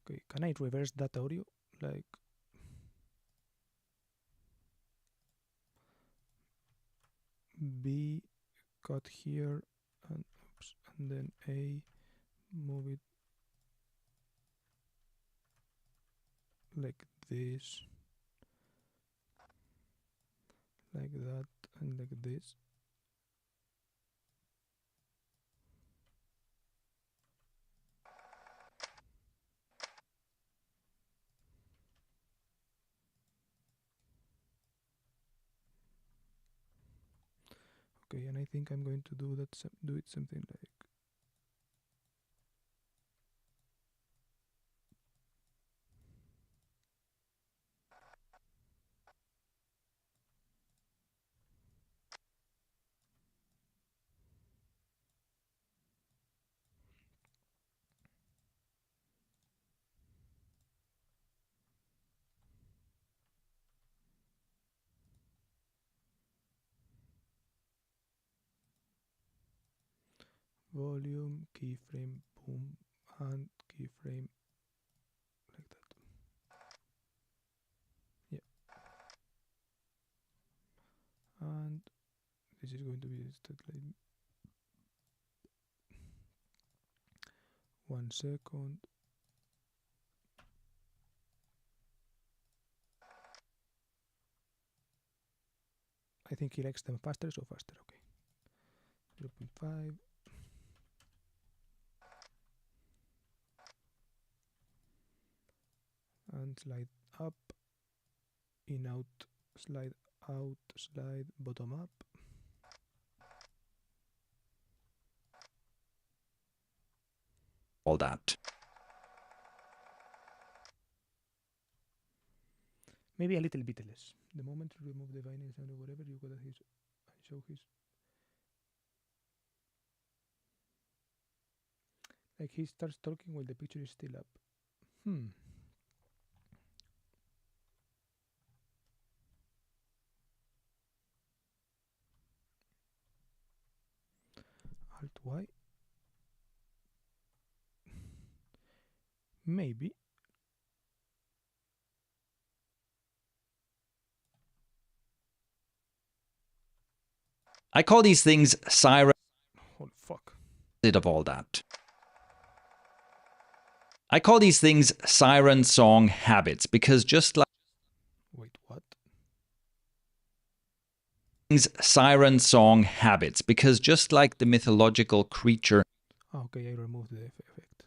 Speaker 1: okay, can I reverse that audio? Like B cut here and oops, and then A move it like this, like that, and like this. Okay, and I think I'm going to do that. Do it something like volume, keyframe, boom, and keyframe like that. Yeah. And this is going to be set like 1 second. I think he likes them faster, so faster. Okay. 0.5. And slide up, in, out, slide out, slide bottom up.
Speaker 3: all that.
Speaker 1: Maybe a little bit less. The moment to remove the binding sound or whatever, you got his and show his. Like he starts talking while the picture is still up. Alt Y. Maybe.
Speaker 3: I call these things siren
Speaker 1: Oh fuck.
Speaker 3: of all that. I call these things siren song habits because just like
Speaker 1: Wait, what?
Speaker 3: siren song habits because just like the mythological creature
Speaker 1: Oh, okay, I removed the effect.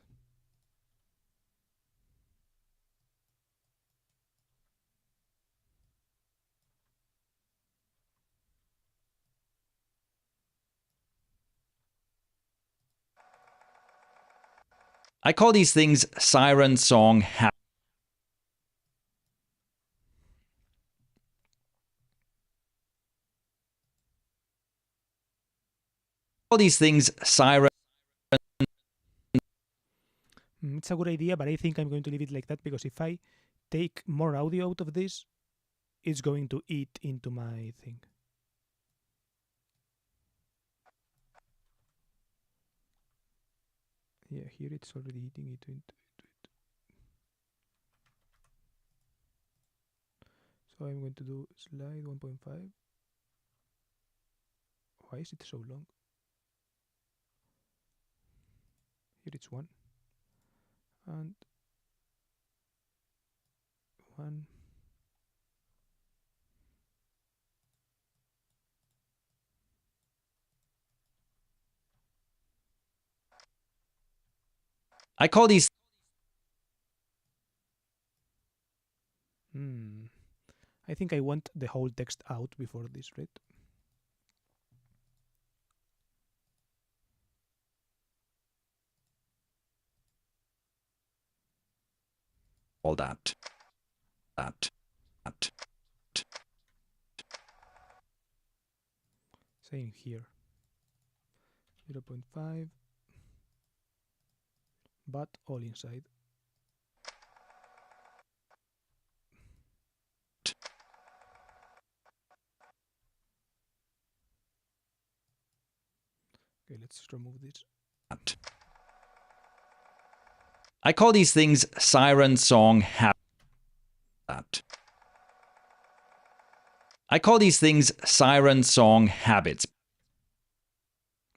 Speaker 3: I call these things siren song habits. All these things siren.
Speaker 1: It's a good idea, but I think I'm going to leave it like that because if I take more audio out of this, it's going to eat into my thing. Yeah, here it's already eating it into it. So I'm going to do slide 1.5. Why is it so long? Here it's 1. And 1.
Speaker 3: I call these
Speaker 1: I think I want the whole text out before this, right?
Speaker 3: all that.
Speaker 1: Same here. 0.5. But all inside. Okay, let's remove this.
Speaker 3: I call these things siren song habits. I call these things siren song habits.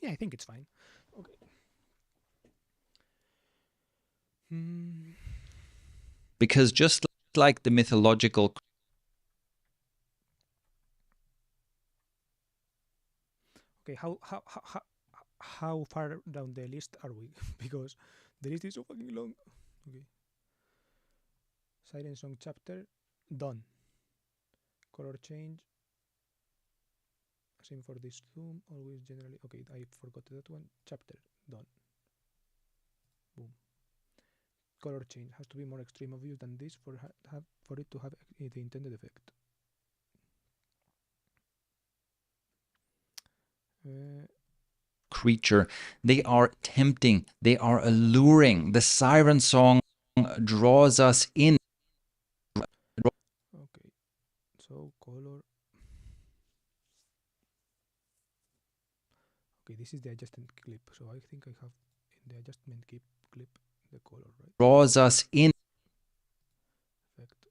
Speaker 1: Yeah, I think it's fine. Okay.
Speaker 3: Because just like the mythological
Speaker 1: Okay, how far down the list are we? Because the list is so fucking long. Okay. Siren Song chapter done. Color change. Same for this zoom. Always generally. Okay, I forgot that one. Chapter done. Boom. Color change has to be more extreme obvious than this for it to have the intended effect.
Speaker 3: creature. They are tempting. They are alluring. The siren song draws us in.
Speaker 1: Okay, so color. Okay, this is the adjustment clip. So I think I have in the adjustment clip the color, right?
Speaker 3: Draws us in.
Speaker 1: Effect.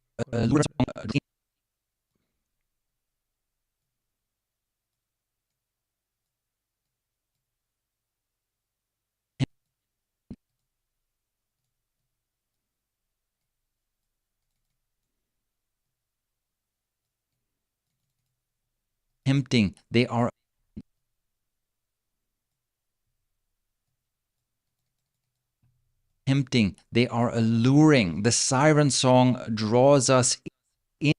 Speaker 3: Tempting. They are tempting. They are alluring. The siren song draws us in.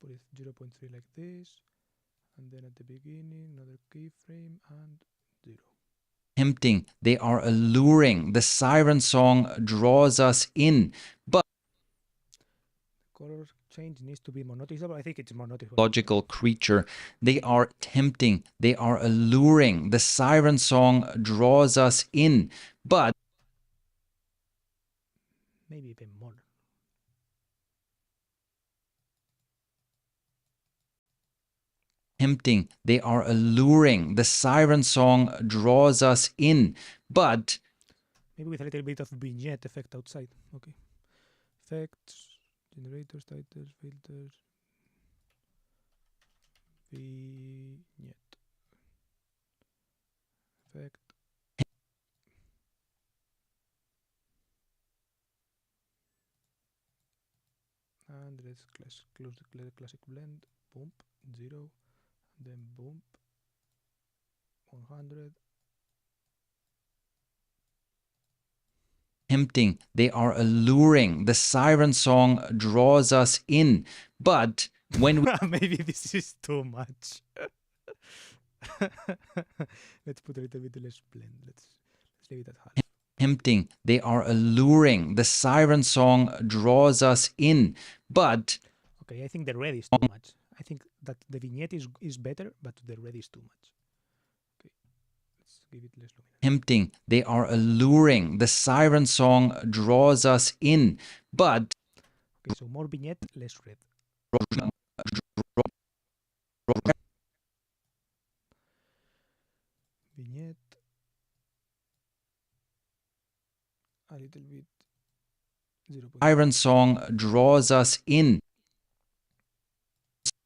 Speaker 1: put it 0.3 like this, and then at the beginning another keyframe and 0.
Speaker 3: Tempting, they are alluring. The siren song draws us in, but
Speaker 1: Color change needs to be more noticeable. I think it's more noticeable.
Speaker 3: logical creature. They are tempting, they are alluring. The siren song draws us in, but
Speaker 1: Maybe even more.
Speaker 3: tempting, they are alluring. The siren song draws us in, but
Speaker 1: Maybe with a little bit of vignette effect outside. Okay. Effects, generators, titles, filters, vignette. Effect. And let's close the classic blend. Bump, 0. Then bump, 100.
Speaker 3: tempting, they are alluring. The siren song draws us in, but when we
Speaker 1: Maybe this is too much. Let's put a little bit less blend. Let's leave it at half.
Speaker 3: tempting, they are alluring. The siren song draws us in, but
Speaker 1: Okay, I think the red is too much. I think that the vignette is better, but the red is too much. Okay, let's give it less luminance.
Speaker 3: tempting, they are alluring. The siren song draws us in, but
Speaker 1: Okay, so more vignette, less red. Vignette. A little bit. 0.
Speaker 3: siren song draws us in.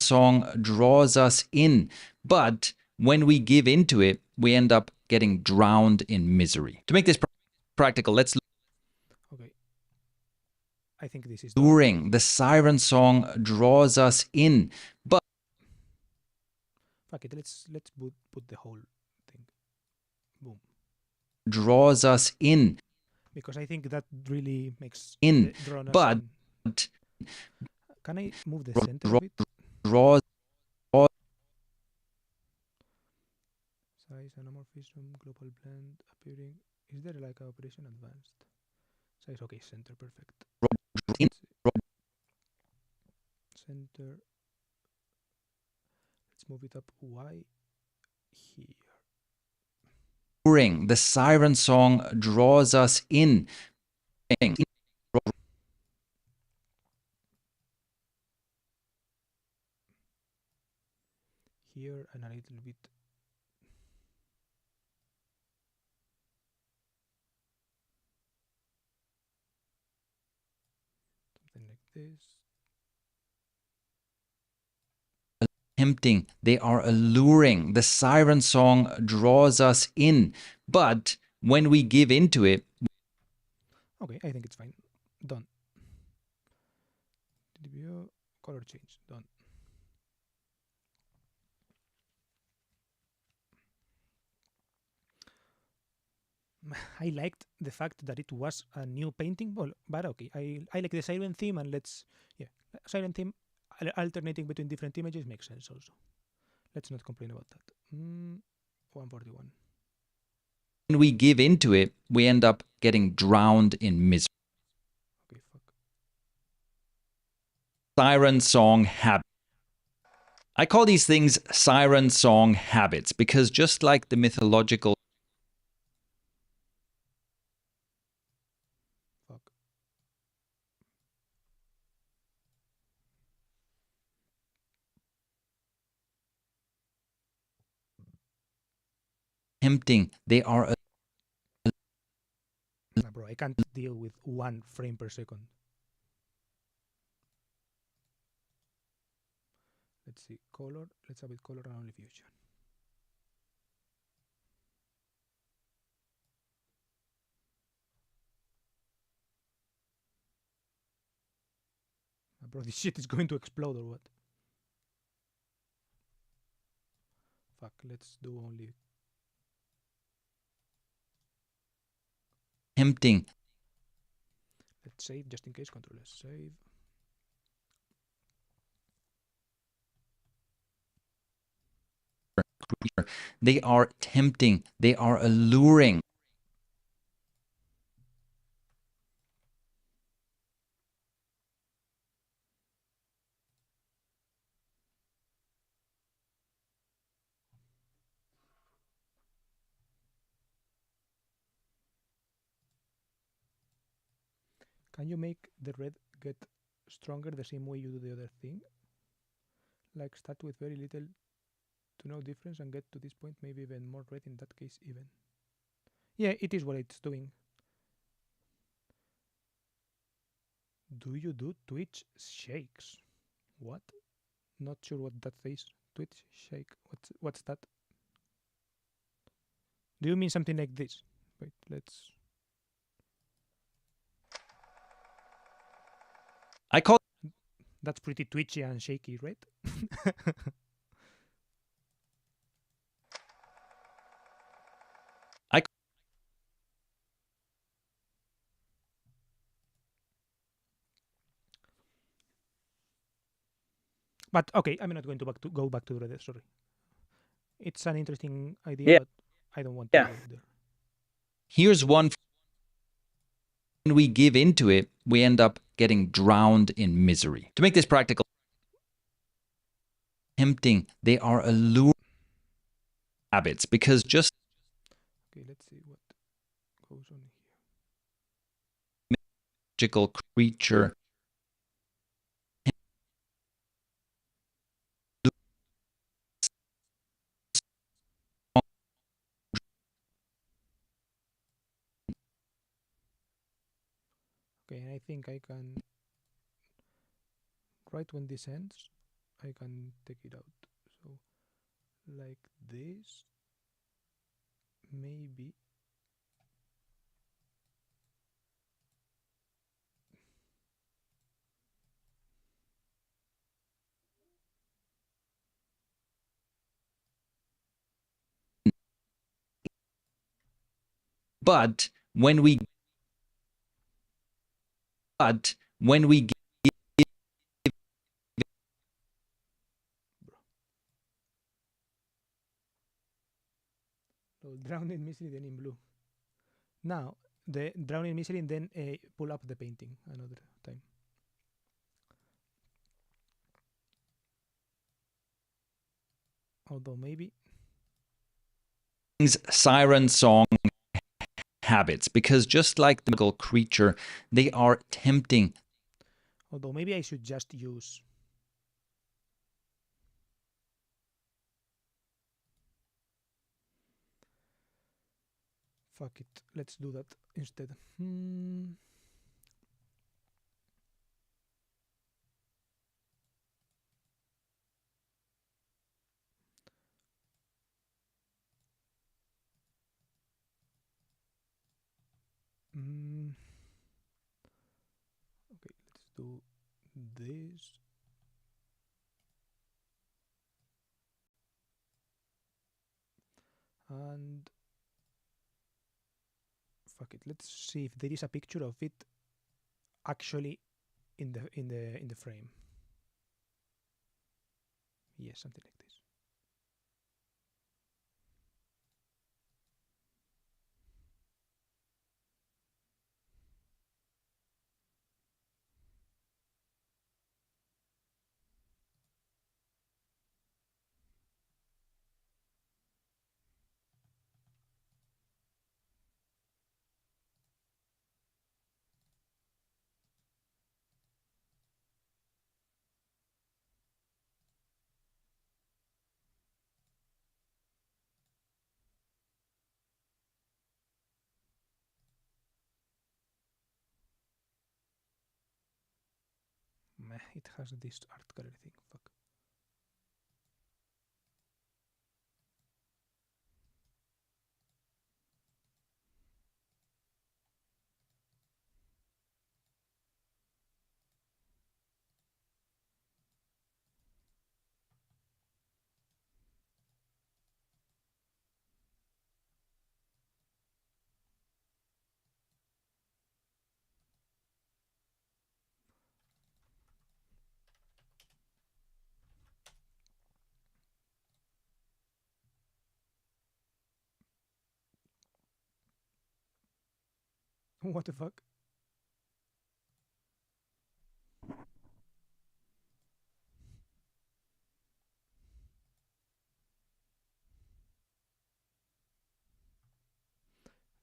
Speaker 3: Song draws us in, but when we give into it, we end up getting drowned in misery. To make this practical, let's
Speaker 1: Okay. I think this is
Speaker 3: alluring. The siren song draws us in, but
Speaker 1: fuck it. Let's put the whole thing. Boom.
Speaker 3: draws us in,
Speaker 1: Because I think that really makes
Speaker 3: In,
Speaker 1: the drawness
Speaker 3: but
Speaker 1: in. Can I move the
Speaker 3: Draw-
Speaker 1: center
Speaker 3: draw-
Speaker 1: a bit?
Speaker 3: draws
Speaker 1: Size, anamorphism, global blend, appearing. Is there like a operation advanced? Size, okay, center, perfect.
Speaker 3: in,
Speaker 1: Center. Let's move it up. Y here.
Speaker 3: alluring. The siren song draws us in.
Speaker 1: Here and a little bit. Something like this.
Speaker 3: Tempting, they are alluring. The siren song draws us in, but when we give into it,
Speaker 1: Okay, I think it's fine. Done. DBO, color change. Done. I liked the fact that it was a new painting, but okay. I like the siren theme, and siren theme alternating between different images makes sense also. Let's not complain about that. 141.
Speaker 3: when we give into it, we end up getting drowned in misery.
Speaker 1: Okay, fuck.
Speaker 3: Siren song habit. I call these things siren song habits because just like the mythological
Speaker 1: Fuck.
Speaker 3: tempting, they are
Speaker 1: Nah, bro, I can't deal with 1 frame per second. Let's see, color. Let's have it color and only fusion. Bro, this shit is going to explode or what? Fuck, let's do only.
Speaker 3: tempting,
Speaker 1: Let's save just in case. Control S, save.
Speaker 3: creature. They are tempting. They are alluring.
Speaker 1: Can you make the red get stronger the same way you do the other thing? Like start with very little to no difference and get to this point, maybe even more red, in that case even. Yeah, it is what it's doing. Do you do Twitch shakes? What? Not sure what that is. Twitch shake. What's that? Do you mean something like this? Wait, let's.
Speaker 3: I call
Speaker 1: That's pretty twitchy and shaky, right? But okay, I'm not going to go back to Reddit. Sorry, it's an interesting idea,
Speaker 4: Yeah.
Speaker 1: but I don't want to
Speaker 4: Yeah.
Speaker 1: go there.
Speaker 3: Here's one. When we give into it, we end up getting drowned in misery. To make this practical, tempting, they are alluring habits, because just
Speaker 1: Okay, let's see what goes on here.
Speaker 3: magical creature
Speaker 1: Okay, and I think I can. Right when this ends, I can take it out. So, like this, maybe.
Speaker 3: but when we give
Speaker 1: So drown in misery, then in blue. Now the drown in misery, and then pull up the painting another time. Although maybe.
Speaker 3: siren song habits, because just like the magical creature, they are tempting.
Speaker 1: Although maybe I should just use. Fuck it. Let's do that instead. Okay, let's do this. And fuck it. Let's see if there is a picture of it actually in the frame. Yes, something like this. Meh, it has this art gallery thing. Fuck. What the fuck?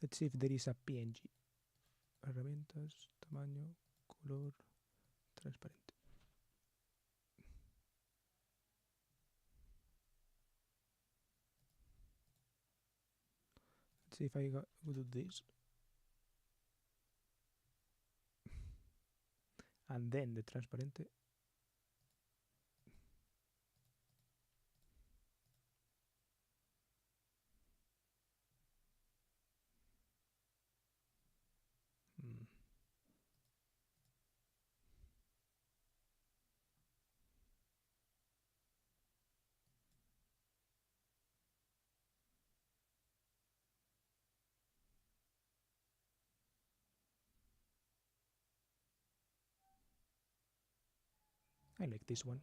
Speaker 1: Let's see if there is a PNG. Herramientas, tamaño, color, transparente. Let's see if I do this. And then the transparente. Hmm. I like this one.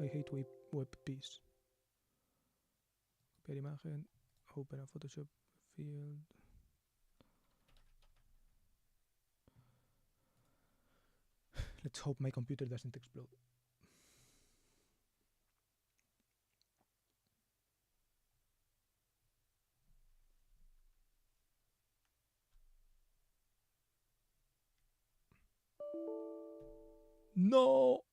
Speaker 1: I hate WebPs. Copiar imagen, open a Photoshop field. Let's hope my computer doesn't explode. No!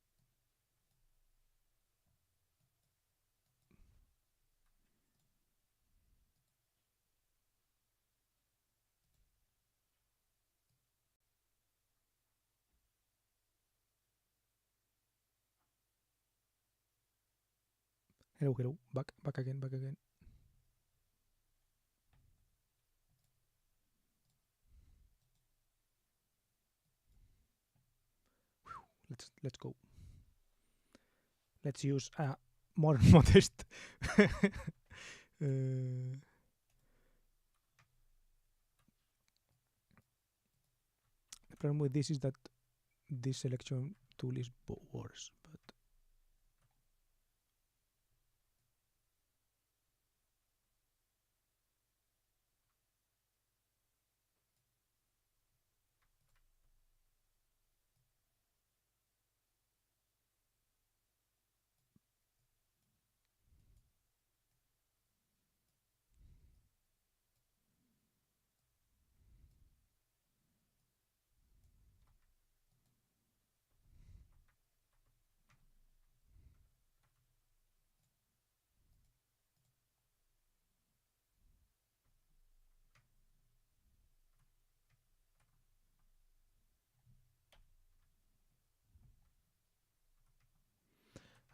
Speaker 1: Hello, hello. Back again, back again. Let's go. Let's use a more modest. The problem with this is that this selection tool is worse, but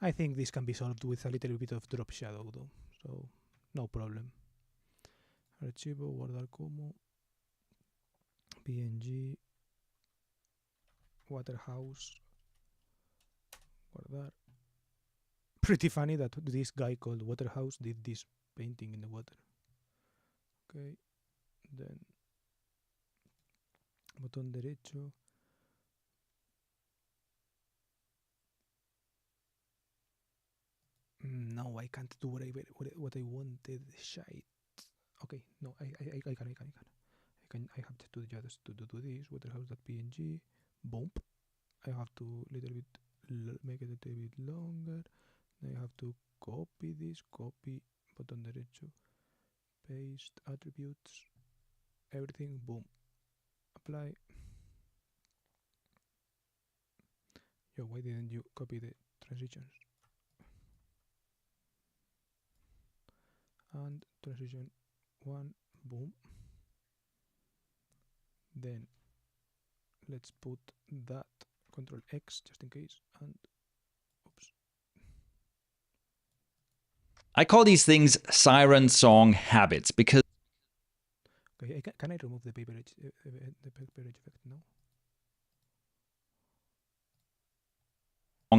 Speaker 1: I think this can be solved with a little bit of drop shadow though, so no problem. Archivo, guardar como, PNG, Waterhouse, guardar. Pretty funny that this guy called Waterhouse did this painting in the water. Okay, then botón derecho. No, I can't do what I wanted. Shite. Okay, no, I can. I have to just to do this. Waterhouse.png. Boom. I have to little bit make it a little bit longer. Then I have to copy this. Copy. Botón derecho. Paste. Attributes. Everything. Boom. Apply. Yo, why didn't you copy the transitions? And transition 1, boom. Then let's put that Control X just in case, and oops.
Speaker 3: I call these things siren song habits because
Speaker 1: Okay, can I remove the paper edge effect? No.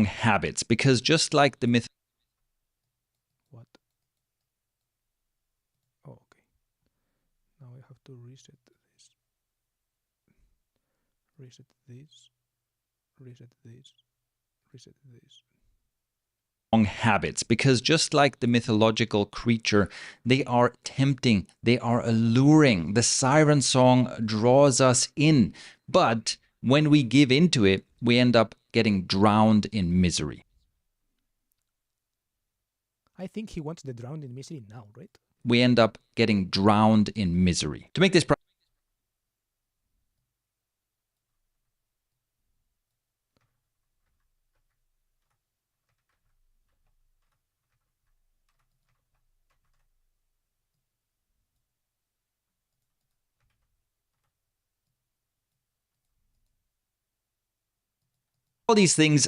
Speaker 3: Habits, because just like the myth.
Speaker 1: What? Oh, okay. Now I have to reset this. Reset this. Reset this. reset this.
Speaker 3: Habits, because just like the mythological creature, they are tempting, they are alluring. The siren song draws us in, but when we give into it, we end up getting drowned in misery.
Speaker 1: I think he wants the drowned in misery now, right?
Speaker 3: We end up getting drowned in misery. To make this all these things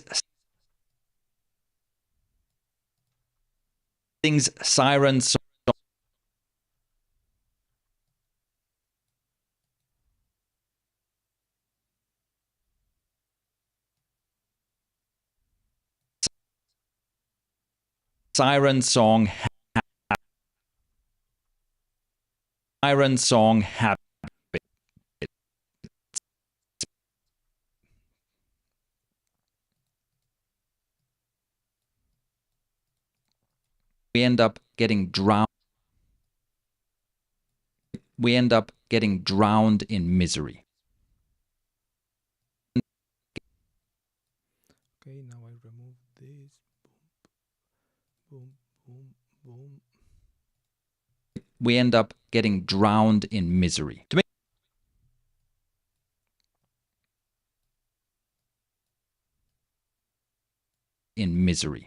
Speaker 3: sirens, siren song habit. We end up getting drowned. We end up getting drowned in misery.
Speaker 1: Okay, now I remove this. Boom, boom, boom, boom.
Speaker 3: We end up getting drowned in misery. To make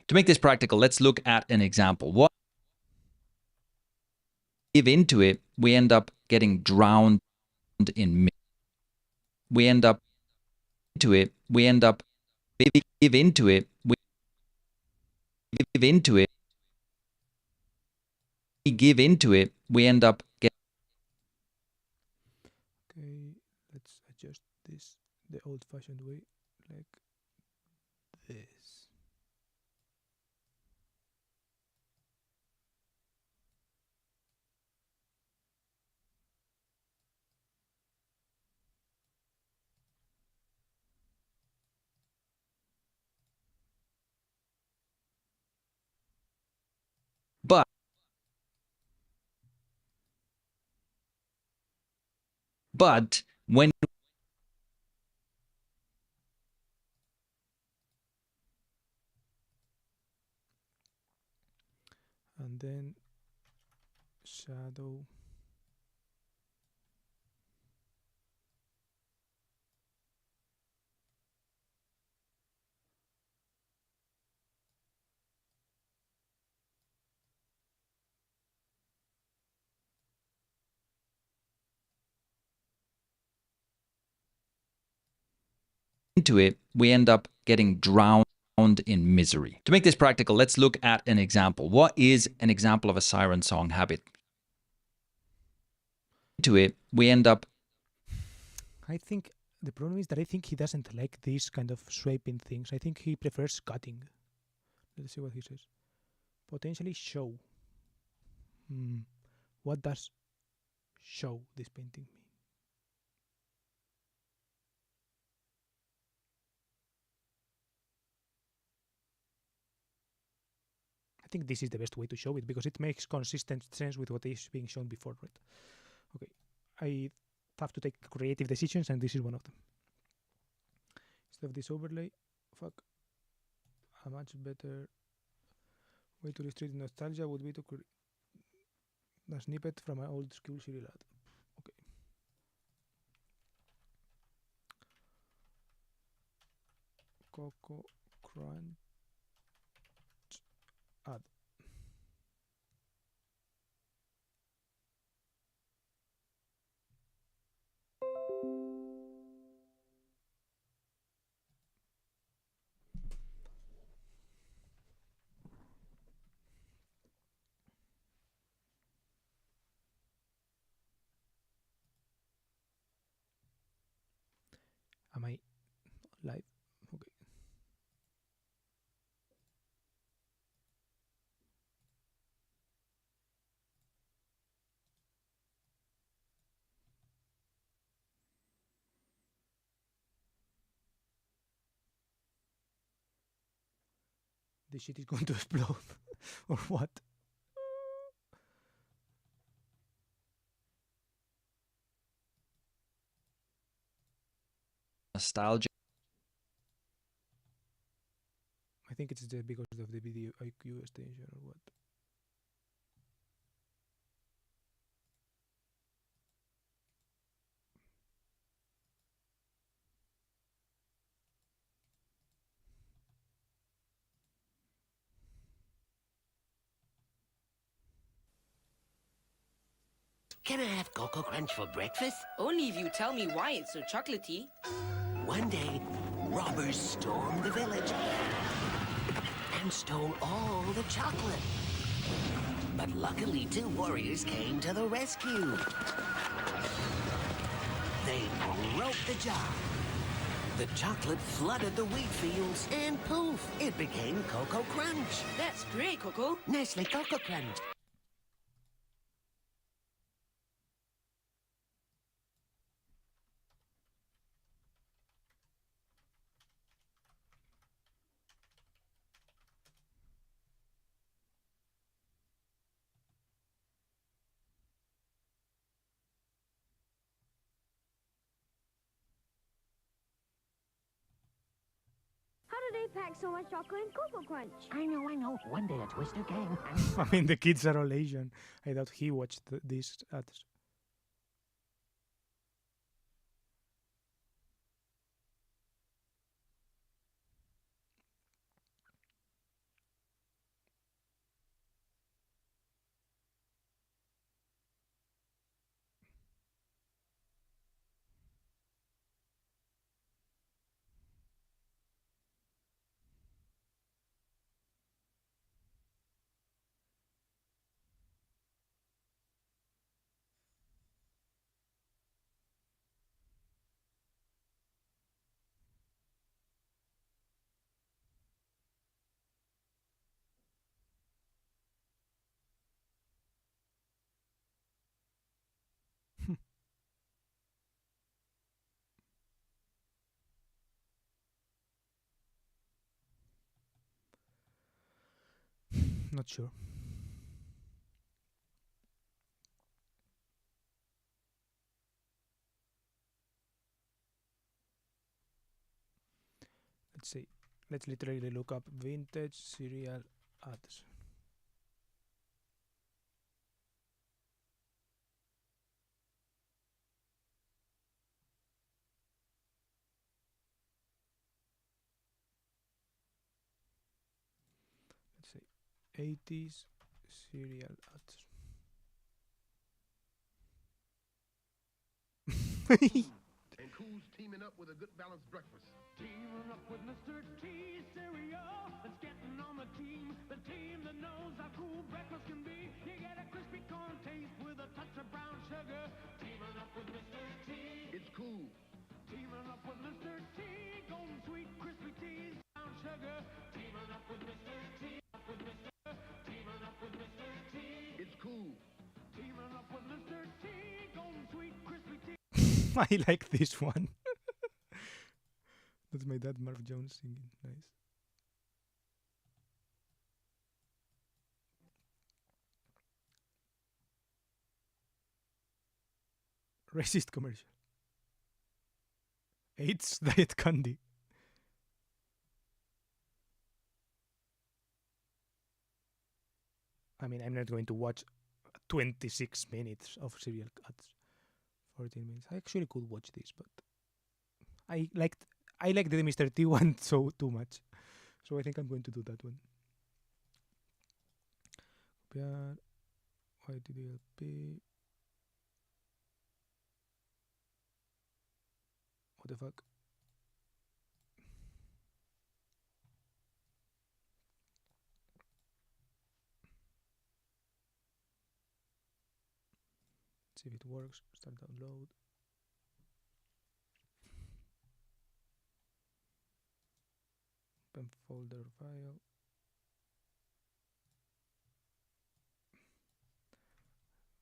Speaker 3: To make this practical, let's look at an example. What give into it, we end up getting drowned in. We end up into it. We end up give into it. We give into it. We give into it. We end up get.
Speaker 1: Okay, let's adjust this the old-fashioned way, like this.
Speaker 3: But when
Speaker 1: And then shadow.
Speaker 3: into it, we end up getting drowned in misery. To make this practical, let's look at an example. What is an example of a siren song habit? Into it, we end up.
Speaker 1: I think the problem is that I think he doesn't like these kind of swiping things. I think he prefers cutting. Let's see what he says. Potentially show. What does show this painting mean? I think this is the best way to show it because it makes consistent sense with what is being shown before, right? Okay, I have to take creative decisions and this is one of them. Instead of this overlay, fuck, a much better way to illustrate nostalgia would be to create a snippet from my old school serial ad. Okay. Coco Crunch ad. Am I live? Okay. this shit is going to explode or what?
Speaker 3: Nostalgia.
Speaker 1: I think it's just because of the video IQ extension or what.
Speaker 6: Can I have Cocoa Crunch for breakfast?
Speaker 7: Only if you tell me why it's so chocolatey.
Speaker 6: One day, robbers stormed the village and stole all the chocolate. But luckily, 2 warriors came to the rescue. They broke the jar. The chocolate flooded the wheat fields, and poof, it became Cocoa Crunch.
Speaker 7: That's great, Coco.
Speaker 6: Nestle Cocoa Crunch.
Speaker 8: How do they pack so much chocolate in Cocoa Crunch?
Speaker 6: I know. One day a Twister came.
Speaker 1: I mean, the kids are all Asian. I thought he watched these ads. Not sure. Let's see. Let's literally look up vintage cereal ads. Let's say 80s cereal ads.
Speaker 9: And Cool's teaming up with a good balanced breakfast.
Speaker 10: Teaming up with Mr. T cereal. It's getting on the team that knows how cool breakfast can be. You get a crispy corn taste with a touch of brown sugar. Teaming up with Mr. T.
Speaker 9: It's cool.
Speaker 10: Teaming up with Mr. T. Golden sweet crispy teas, brown sugar. Teaming up with Mr. T. Teaming up with Mr. T.
Speaker 9: It's cool.
Speaker 10: Teaming up with Mr. T. Golden sweet crispy tea.
Speaker 1: I like this one. That's my dad, Marv Jones, singing. Nice. Racist commercial. AIDS diet candy. I mean, I'm not going to watch 26 minutes of serial ads. 14 minutes. I actually could watch this, but I liked the Mr. T one so too much. So I think I'm going to do that one. Copiar. YTDLP. What the fuck? See if it works. Start download. Open folder file.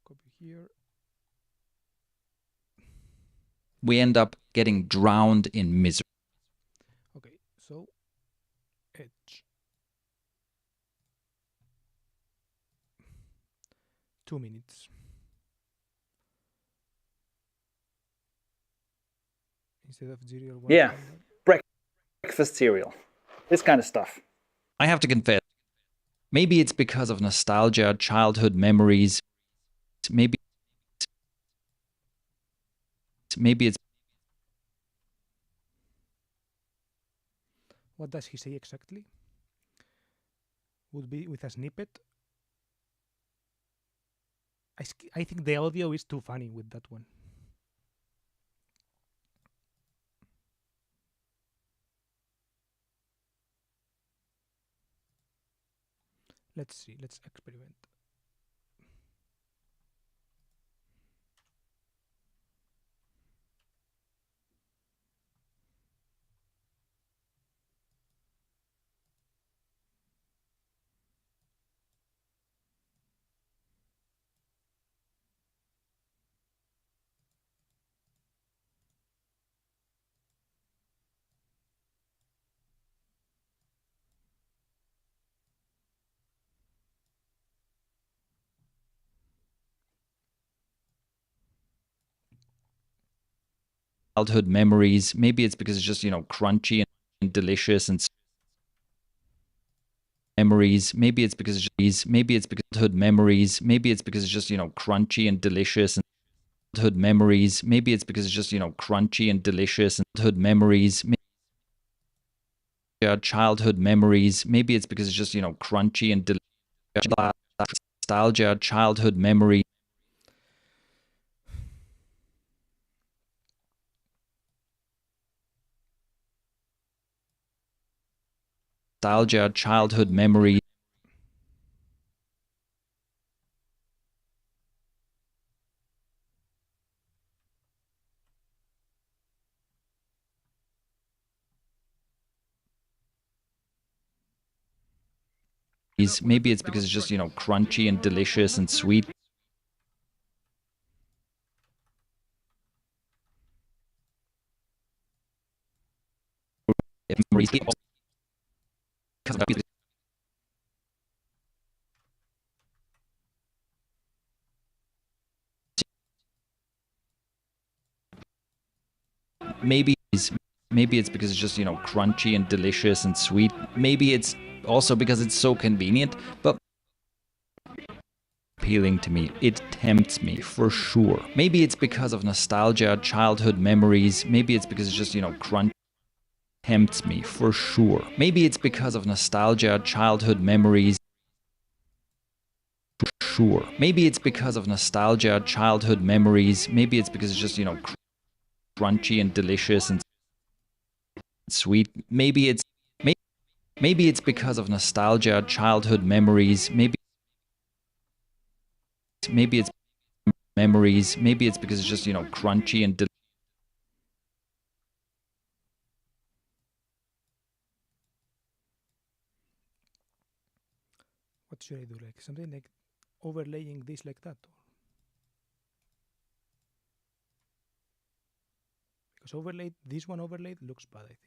Speaker 1: Copy here.
Speaker 3: We end up getting drowned in misery.
Speaker 1: Okay, so Edge. 2 minutes. Instead of cereal.
Speaker 4: Yeah, breakfast cereal. This kind of stuff.
Speaker 3: I have to confess, maybe it's because of nostalgia, childhood memories. Maybe it's
Speaker 1: What does he say exactly? Would be with a snippet. I think the audio is too funny with that one. Let's see. Let's experiment.
Speaker 3: childhood memories. Maybe it's because it's just, crunchy and delicious and memories. Maybe it's because childhood memories. Maybe it's because it's just, crunchy and delicious and childhood memories. Maybe it's because it's just, crunchy and delicious and childhood memories. Childhood memories. Maybe it's because it's just, crunchy and delicious. Nostalgia, childhood memory. Nostalgia, childhood memory. Maybe it's because it's just, crunchy and delicious and sweet. Maybe it's because it's just, crunchy and delicious and sweet. Maybe it's also because it's so convenient, but appealing to me. It tempts me for sure. Maybe it's because of nostalgia, childhood memories. Maybe it's because it's just, crunch tempts me for sure. Maybe it's because of nostalgia, childhood memories. For sure. Maybe it's because of nostalgia, childhood memories. Maybe it's because it's just, crunchy and delicious and sweet. Maybe it's because of nostalgia, childhood memories. Maybe it's memories. Maybe it's because it's just, crunchy and
Speaker 1: What should I do? Like something like overlaying this like that? Because this one overlaid looks bad, I think.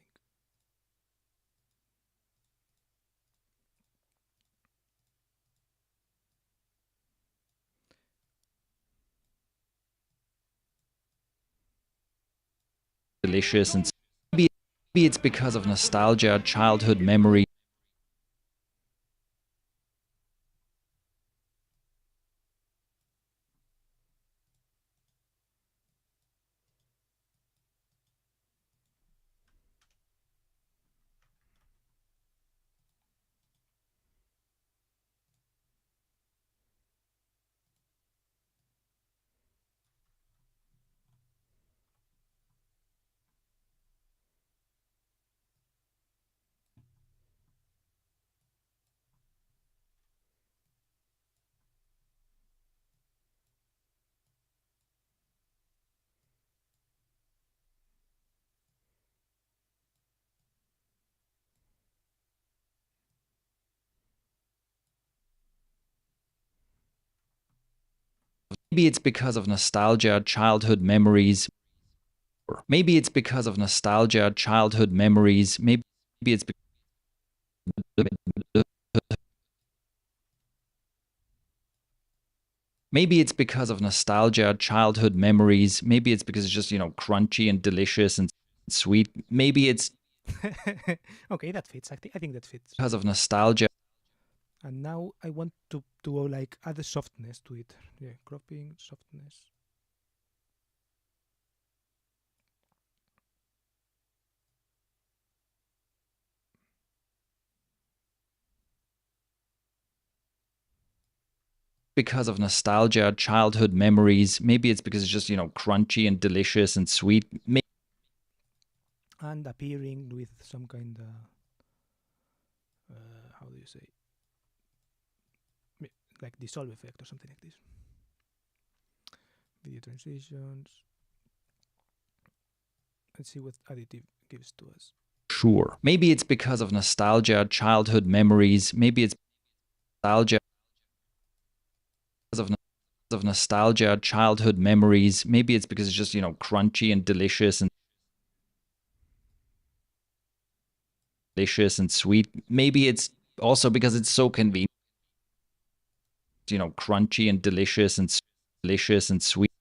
Speaker 3: delicious and maybe it's because of nostalgia, childhood memory. Maybe it's because of nostalgia, childhood memories. Maybe it's because of nostalgia, childhood memories. Maybe it's Maybe it's because of nostalgia, childhood memories. Maybe it's because it's just, crunchy and delicious and sweet. Maybe it's
Speaker 1: Okay, that fits. I think that fits.
Speaker 3: because of nostalgia.
Speaker 1: And now I want to go like add a softness to it. Yeah, cropping, softness.
Speaker 3: Because of nostalgia, childhood memories. Maybe it's because it's just, crunchy and delicious and sweet.
Speaker 1: And appearing with some kind of how do you say, like dissolve effect or something like this. Video transitions. Let's see what additive gives to us.
Speaker 3: Sure. Maybe it's because of nostalgia, childhood memories. Maybe it's nostalgia. Because of nostalgia, childhood memories. Maybe it's because it's just, crunchy and delicious and sweet. Maybe it's also because it's so convenient, crunchy and delicious and sweet,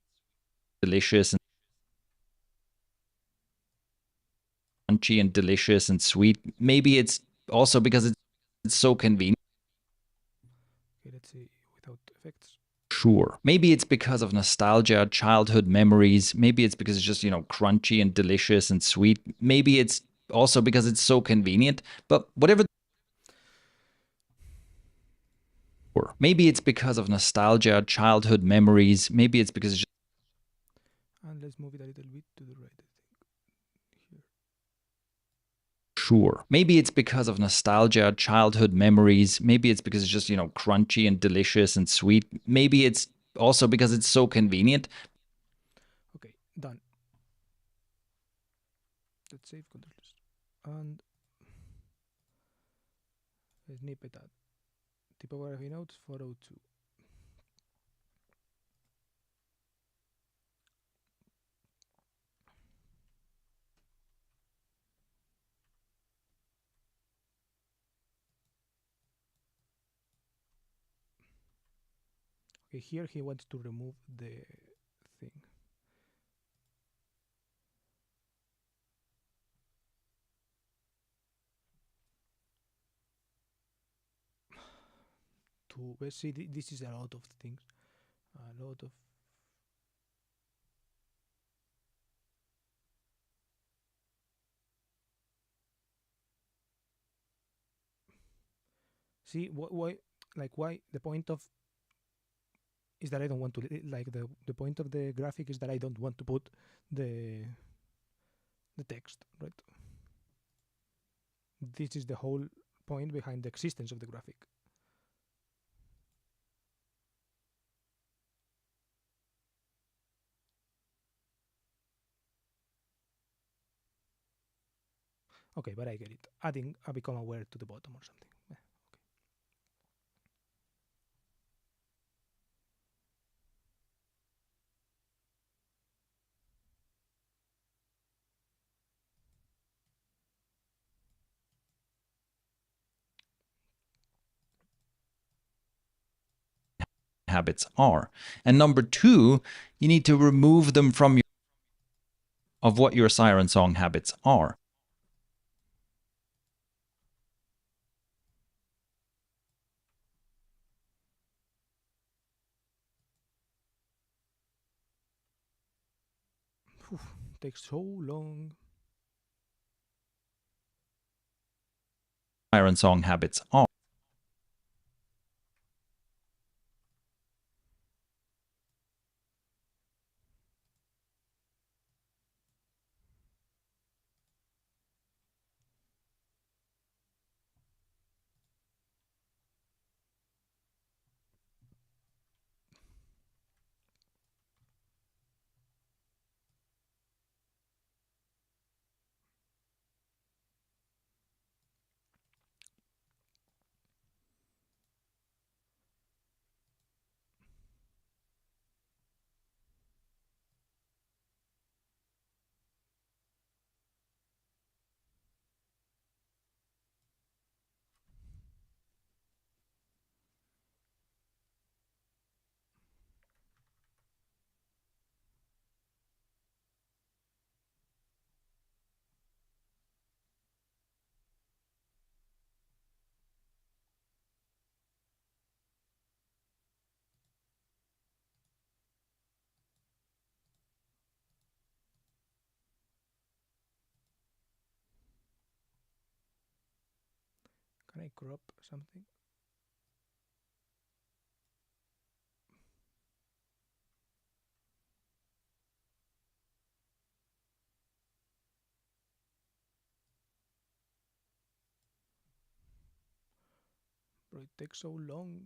Speaker 3: delicious and crunchy and delicious and sweet. Maybe it's also because it's so convenient.
Speaker 1: Okay, let's see without effects.
Speaker 3: Sure. Maybe it's because of nostalgia, childhood memories. Maybe it's because it's just, crunchy and delicious and sweet. Maybe it's also because it's so convenient. But whatever. Maybe it's because of nostalgia, childhood memories. Maybe it's because it's just.
Speaker 1: And let's move it a little bit to the right, I think. Here.
Speaker 3: Sure. Maybe it's because of nostalgia, childhood memories. Maybe it's because it's just, crunchy and delicious and sweet. Maybe it's also because it's so convenient.
Speaker 1: Okay, done. Let's save control and snippet add. Typography notes 402. Okay, here he wants to remove the thing. Let's see, this is a lot of things. A lot of. See, why, like, why the point of is that I don't want to, like, the point of the graphic is that I don't want to put the text, right? This is the whole point behind the existence of the graphic. Okay, but I get it. Adding a become aware to the bottom or something. Okay.
Speaker 3: Habits are. And number two, you need to remove them from of what your siren song habits are.
Speaker 1: Whew, takes so long.
Speaker 3: Siren song habits are.
Speaker 1: I crop something? Bro, it takes so long.